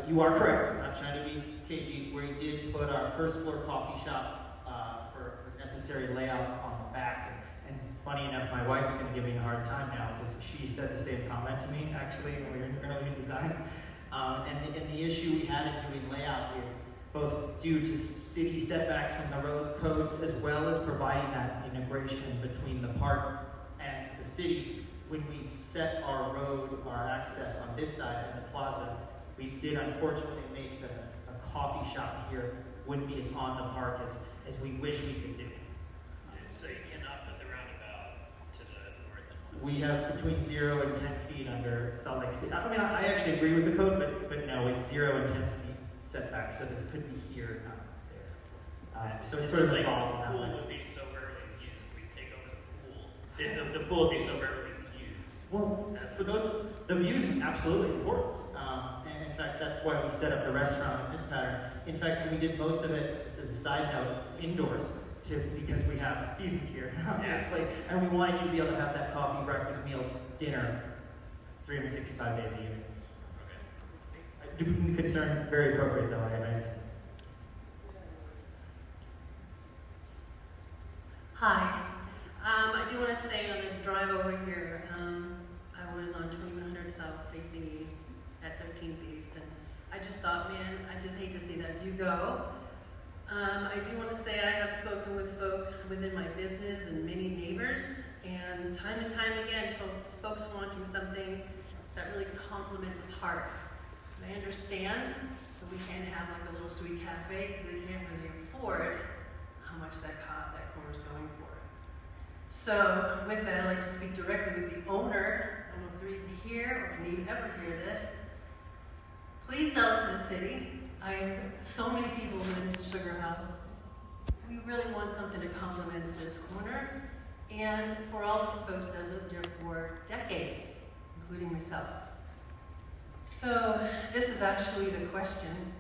You are correct. I'm not trying to be cagey. We did put our first floor coffee shop for necessary layouts on the back. And funny enough, my wife's going to give me a hard time now because she said the same comment to me, actually, when we were in early design. And the issue we had in doing layout is both due to city setbacks from the roads codes, as well as providing that integration between the park and the city. When we set our road, our access on this side of the plaza, we did unfortunately make a coffee shop here wouldn't be as on the park as we wish we could do. So you cannot put the roundabout to the north. We have between 0 and 10 feet under Salt Lake City. I mean, I actually agree with the code, but no, it's 0 and 10 feet setback, so this could be here, not there. So it's sort of like involved in that the pool way. would be so rarely used. We take over the pool. The pool would be so rarely used. Well, for those, the views is absolutely important. And in fact, that's why we set up the restaurant in this pattern. In fact, we did most of it, just as a side note, indoors, because we have seasons here, obviously. And we wanted you to be able to have that coffee, breakfast, meal, dinner, 365 days a year. Okay. Concern, very appropriate though, I understand. Hi. I do want to say on the drive over here, I was on 2100 South facing east at 13th East, and I just thought, man, I just hate to see that view go. I do want to say I have spoken with folks within my business and many neighbors, and time again, folks wanting something that really complement the park. And I understand that we can't have like a little sweet cafe because they can't really afford how much that corner's going for. So with that, I'd like to speak directly with the owner. I don't know if they're even here or can even ever hear this. Please sell it to the city. So many people live in the Sugar House. We really want something to complement this corner, and for all of the folks that lived here for decades, including myself. So this is actually the question.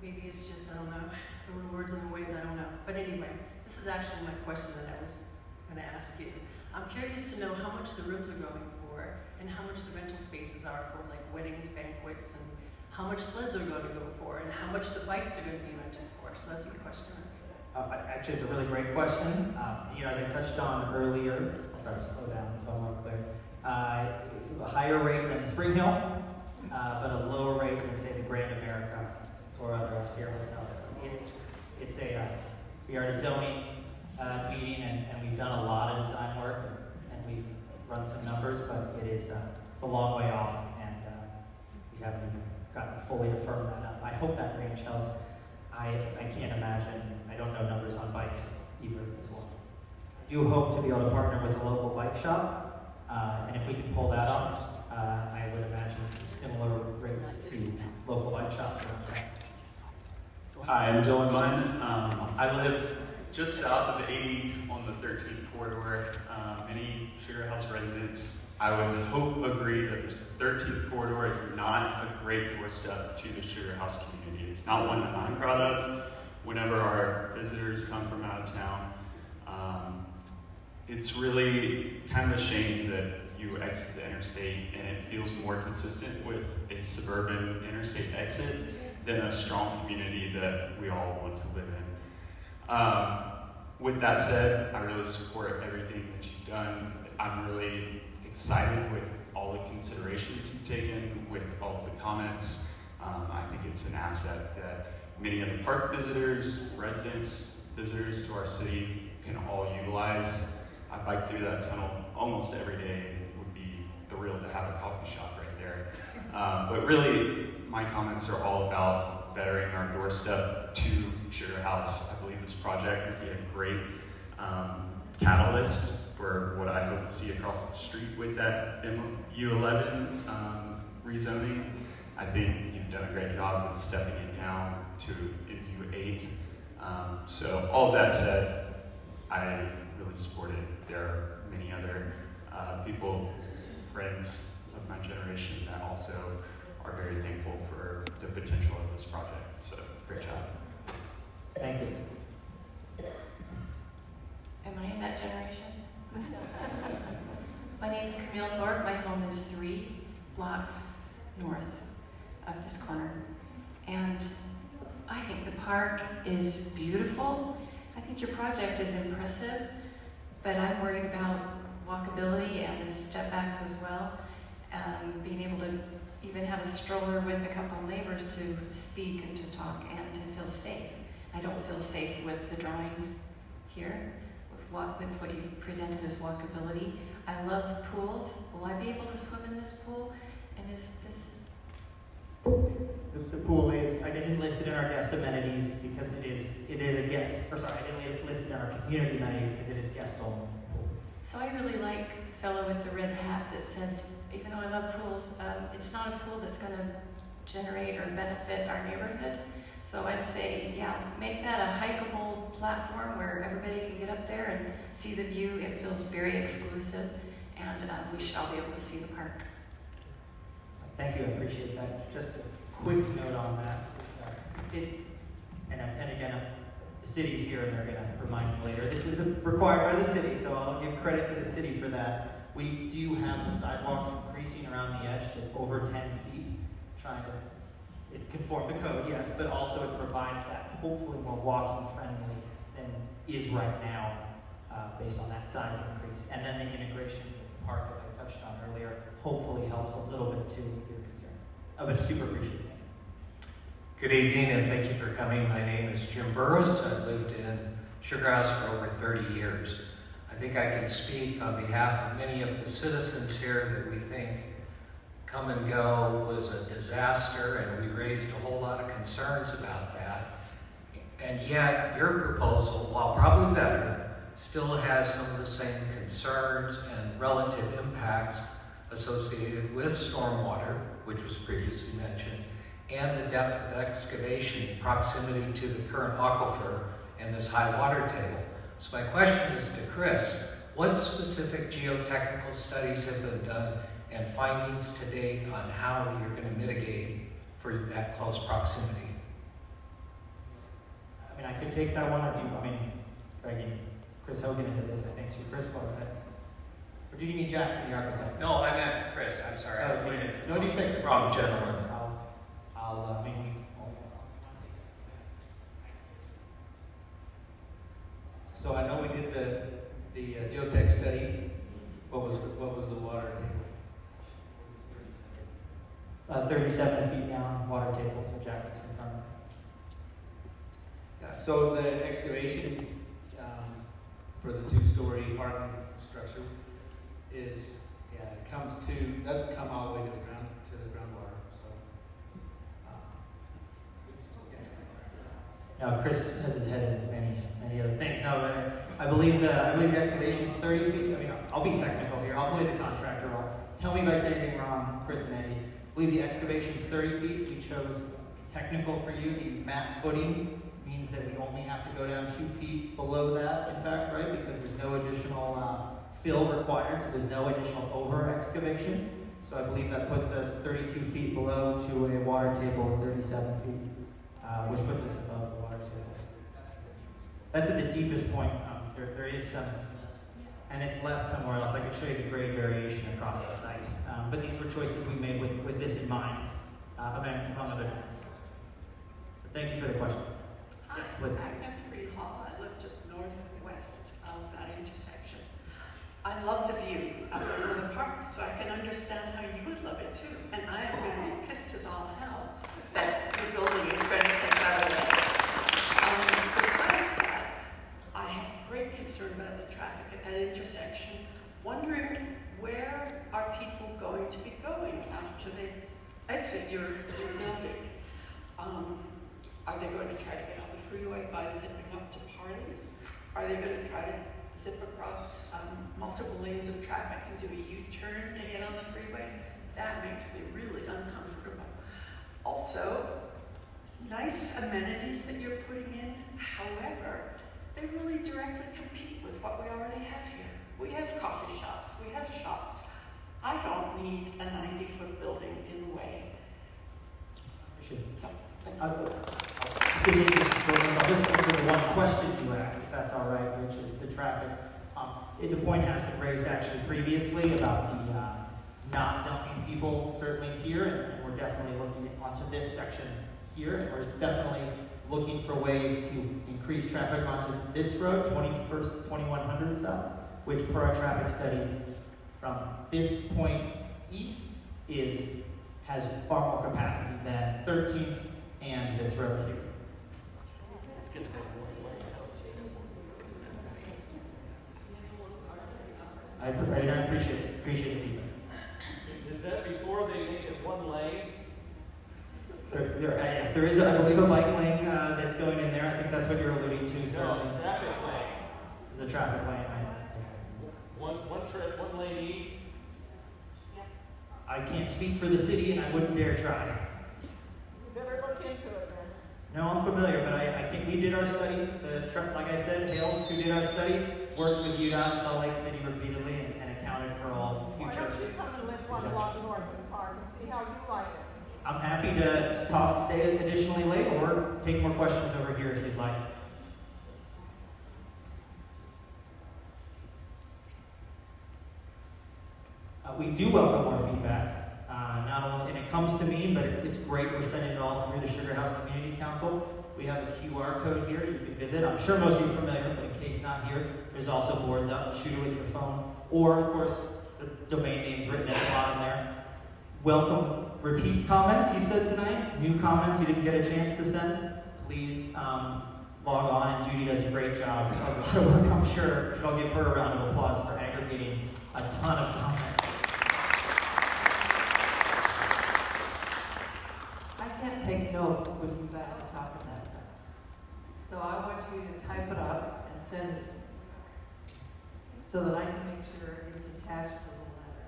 Maybe it's just, I don't know, throwing words in the wind, I don't know. But anyway, this is actually my question that I was going to ask you. I'm curious to know how much the rooms are going for, and how much the rental spaces are for like weddings, banquets, and how much sleds are going to go for, and how much the bikes are going to be rented for. So that's a good question. Actually, it's a really great question. As I touched on earlier, I'll try to slow down so I'm more clear. A higher rate than Spring Hill, but a lower rate than, say, the Grand America or other austere hotels. We are a zoning meeting, and we've done a lot of design work, and we've run some numbers, but it's a long way off, and we haven't even gotten fully to firm that up. I hope that range helps. I can't imagine, I don't know numbers on bikes either as well. I do hope to be able to partner with a local bike shop, and if we can pull that off, I would imagine similar rates to local bike shops around town. Hi, I'm Dylan Munn. I live just south of 80 on the 13th corridor. Many Sugar House residents, I would hope, agree that the 13th corridor is not a great doorstep to the Sugar House community. It's not one that I'm proud of whenever our visitors come from out of town. It's really kind of a shame that you exit the interstate, and it feels more consistent with a suburban interstate exit than a strong community that we all want to live in. With that said, I really support everything that you've done. I'm really excited with all the considerations you've taken, with all the comments. I think it's an asset that many of the park visitors, residents, visitors to our city can all utilize. I bike through that tunnel almost every day and would be thrilled to have a coffee shop right there. But really, my comments are all about bettering our doorstep to Sugar House. I believe this project would be a great catalyst for what I hope to see across the street with that U11 rezoning. I think you've done a great job of stepping it down to MU8. So all of that said, I really support it. There are many other people, friends of my generation that also are very thankful for the potential of this project. So great job. Thank you. Am I in that generation? My name is Camille Thorpe. My home is 3 blocks north of this corner. And I think the park is beautiful. I think your project is impressive, but I'm worried about walkability and the step backs as well. Being able to even have a stroller with a couple of neighbors to speak and to talk and to feel safe. I don't feel safe with the drawings here, with what you've presented as walkability. I love pools. Will I be able to swim in this pool? And is this... The pool is, I didn't list it in our guest amenities because it is a guest, or sorry, I didn't list it in our community amenities because it is guest only. So I really like the fellow with the red hat that said, even though I love pools, it's not a pool that's going to generate or benefit our neighborhood. So I'd say, yeah, make that a hikeable platform where everybody can get up there and see the view. It feels very exclusive, and we should all be able to see the park. Thank you, I appreciate that. Just a quick note on that. And again, the city's here and they're going to remind me later. This is required by the city, so I'll give credit to the city for that. We do have the sidewalks increasing around the edge to over 10 feet, it's conform to code, yes, but also it provides that hopefully more walking friendly than is right now based on that size increase. And then the integration with the park, as I touched on earlier, hopefully helps a little bit too with your concern. But super appreciate it. Good evening and thank you for coming. My name is Jim Burris. I've lived in Sugar House for over 30 years. I think I can speak on behalf of many of the citizens here that we think Come and Go was a disaster, and we raised a whole lot of concerns about that. And yet, your proposal, while probably better, still has some of the same concerns and relative impacts associated with stormwater, which was previously mentioned, and the depth of excavation in proximity to the current aquifer and this high water table. So my question is to Chris, what specific geotechnical studies have been done and findings to date on how you're going to mitigate for that close proximity? I mean, I could take that one, Chris Hogan into this, I think. So Chris, what was that? Or do you mean Jackson, the architect? No, I meant Chris. I'm sorry. No, you say wrong gentleman. I'll maybe. So I know we did the geotech study. What was the water table? 37 feet down, water table, so Jackson's confirmed. Yeah, so the excavation for the 2-story parking structure doesn't come all the way to the groundwater. So No, Chris has his head in many other things. No, but I believe the excavation is 30 feet. I mean, I'll be technical here. I'll play the contractor role. Tell me if I say anything wrong, Chris and Eddie. I believe the excavation is 30 feet. We chose technical for you. The mat footing means that we only have to go down 2 feet below that, in fact, right? Because there's no additional fill required, so there's no additional over excavation. So I believe that puts us 32 feet below to a water table of 37 feet, which puts us above the water table. That's at the deepest point. There is some. and it's less somewhere else. I can show you the grade variation across the site. But these were choices we made with this in mind, among other things. But thank you for the question. Hi, Yes, please. I'm Espree Hall. I live just northwest of that intersection. I love the view of the park, so I can understand how you would love it too. And I am going to be pissed as all hell that the building is going to take that away. Besides that, I have great concern about the traffic at that intersection. Wondering where are people going to be going after they exit your building? Are they going to try to get on the freeway by zipping up to Parley's? Are they going to try to zip across multiple lanes of traffic and do a U-turn to get on the freeway? That makes me really uncomfortable. Also, nice amenities that you're putting in, however, they really directly compete with what we already have here. We have coffee shops, we have shops. I don't need a 90-foot building in the way. I'll just answer the one question you asked, if that's all right, which is the traffic. The point has been raised actually previously about the not dumping people certainly here, and we're definitely looking onto this section here, and we're definitely looking for ways to increase traffic onto this road, 2100 South, which per our traffic study from this point east has far more capacity than 13th and this road here. I appreciate the feedback. Is that before they make it one lane? Yes, there is, I believe, a bike lane that's going in there. I think that's what you're alluding to. So No, traffic lane. There's a traffic lane, right? One lane east. I can't speak for the city, and I wouldn't dare try. You better look into it then. No, I'm familiar, but I think we did our study. Like I said, Hales, who did our study, works with UDOT and Salt Lake City repeatedly and accounted for all Why future. don't you come and live one block north of the park and see how you like it? I'm happy to stay additionally late or take more questions over here if you'd like. We do welcome more feedback. Not only, and it comes to me, but it's great we're sending it all through the Sugar House Community Council. We have a QR code here you can visit. I'm sure most of you are familiar, but in case not here, there's also boards up. Shoot it with your phone. Or, of course, the domain name's written at the bottom there. Welcome repeat comments you said tonight. New comments you didn't get a chance to send. Please log on, and Judy does a great job of work, I'm sure. I'll give her a round of applause for aggregating a ton of comments. I can't take notes when you guys are talking that time. So I want you to type it up and send it to me so that I can make sure it's attached to the letter.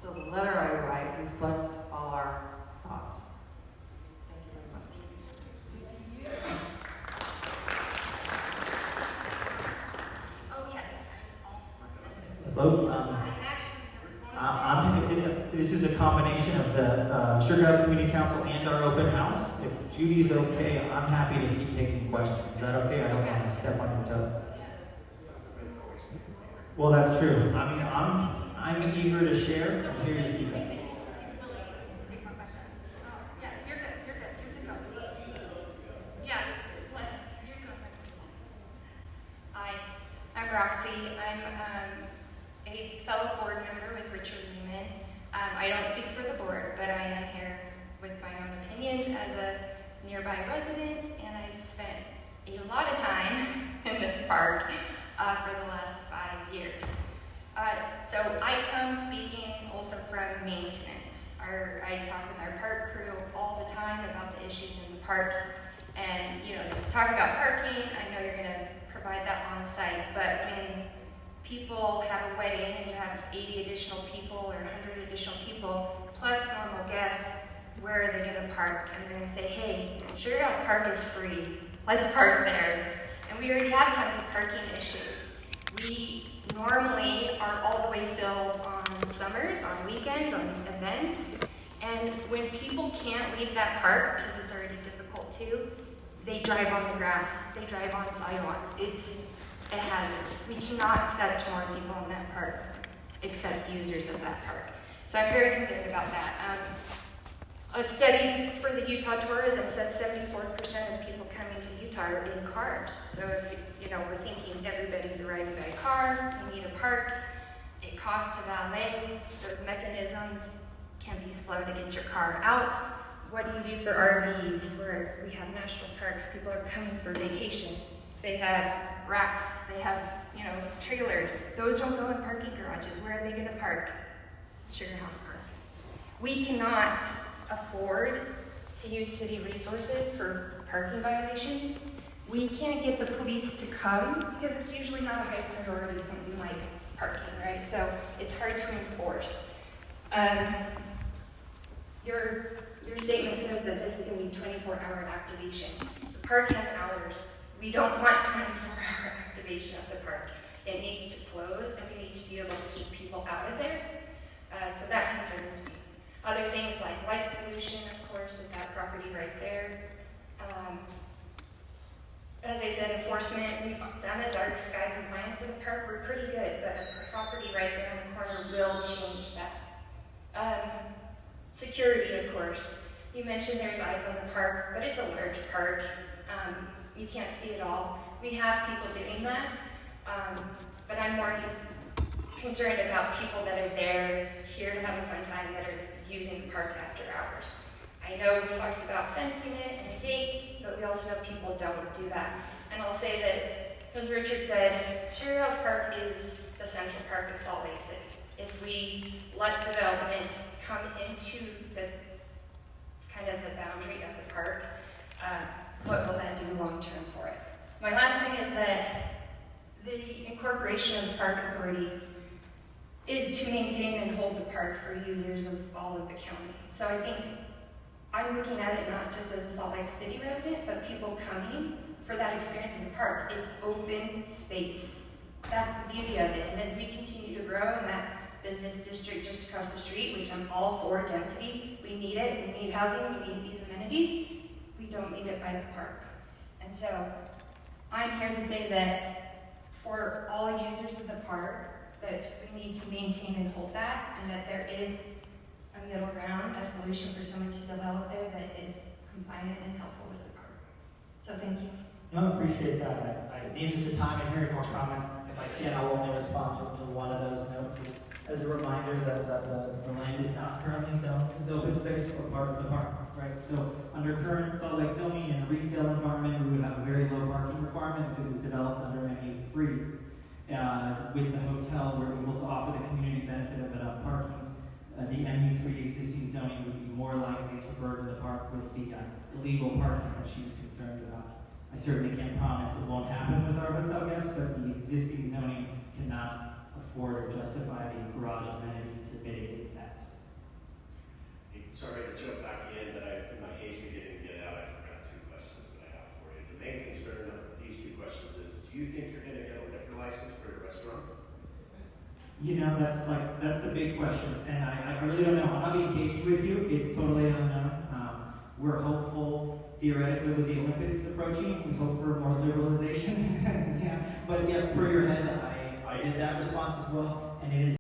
So the letter I write reflects all our thoughts. Thank you very much. Oh, yeah. Hello. This is a combination of the Sugar House Community Council and our open house. If Judy's okay, I'm happy to keep taking questions. Is that okay? I don't want to step on your toes. Well, that's true. I mean, I'm eager to share and hear your feedback. Hi, I'm Roxy. I'm a fellow board member with Richard Lehman. I don't speak for the board, but I am here with my own opinions as a nearby resident, and I've spent a lot of time in this park for the last 5 years. So I come speaking also from maintenance. I talk with our park crew all the time about the issues in the park. And, talking about parking, I know you're going to provide that on site, but when people have a wedding and you have 80 additional people or 100 additional people, plus normal guests, where are they going to park? And they're going to say, hey, Sugar House Park is free. Let's park there. And we already have tons of parking issues. We normally are all the way filled on summers, on weekends, on events. And when people can't leave that park, because it's already difficult too, they drive on the grass, they drive on sidewalks. a hazard. We do not accept more people in that park, except users of that park. So I'm very concerned about that. A study for the Utah tourism says 74% of people coming to Utah are in cars. So if we're thinking everybody's arriving by car, we need a park, it costs to valet, those mechanisms can be slow to get your car out. What do you do for RVs where we have national parks, people are coming for vacation? They have racks, they have, trailers. Those don't go in parking garages. Where are they gonna park? Sugar House Park. We cannot afford to use city resources for parking violations. We can't get the police to come because it's usually not a high priority, something like parking, right? So it's hard to enforce. Your statement says that this is going to be 24-hour activation. The park has hours. We don't want 24-hour activation of the park. It needs to close, and we need to be able to keep people out of there. So that concerns me. Other things like light pollution, of course, with that property right there. As I said, enforcement, we've done a dark sky compliance in the park. We're pretty good, but the property right there on the corner will change that. Security, of course. You mentioned there's eyes on the park, but it's a large park. You can't see it all. We have people doing that, but I'm more concerned about people that are there, here to have a fun time, that are using the park after hours. I know we've talked about fencing it and a gate, but we also know people don't do that. And I'll say that, as Richard said, Sugar House Park is the central park of Salt Lake City. If we let development come into the the boundary of the park, what will that do long term for it? My last thing is that the incorporation of the park authority is to maintain and hold the park for users of all of the county. So I think I'm looking at it not just as a Salt Lake City resident, but people coming for that experience in the park. It's open space. That's the beauty of it. And as we continue to grow in that business district just across the street, which I'm all for density, we need it, we need housing, we need these amenities, we don't need it by the park. And so I'm here to say that for all users of the park, that we need to maintain and hold that, and that there is a middle ground, a solution for someone to develop there that is compliant and helpful with the park. So thank you. No, I appreciate that. In the interest of time and hearing more comments, if I can, I'll only respond to one of those notes. As a reminder that the land is not currently zoned as open space or part of the park, right? So under current Salt Lake zoning in a retail environment, we would have a very low parking requirement if it was developed under MU3. With the hotel, we're able to offer the community benefit of enough parking. The MU3 existing zoning would be more likely to burden the park with the illegal parking that she was concerned about. I certainly can't promise it won't happen with our hotel guests, but the existing zoning cannot afford or justify the garage amenity to mitigate that. Sorry to jump back in, but in my haste of getting it out, I forgot two questions that I have for you. The main concern of these two questions is, do you think you're going to get a liquor license for your restaurants? That's the big question, and I really don't know. I'm not being cagey with you. It's totally unknown. We're hopeful, theoretically, with the Olympics approaching. We hope for more liberalization. Yeah. But yes, per your head, I did that response as well, and it is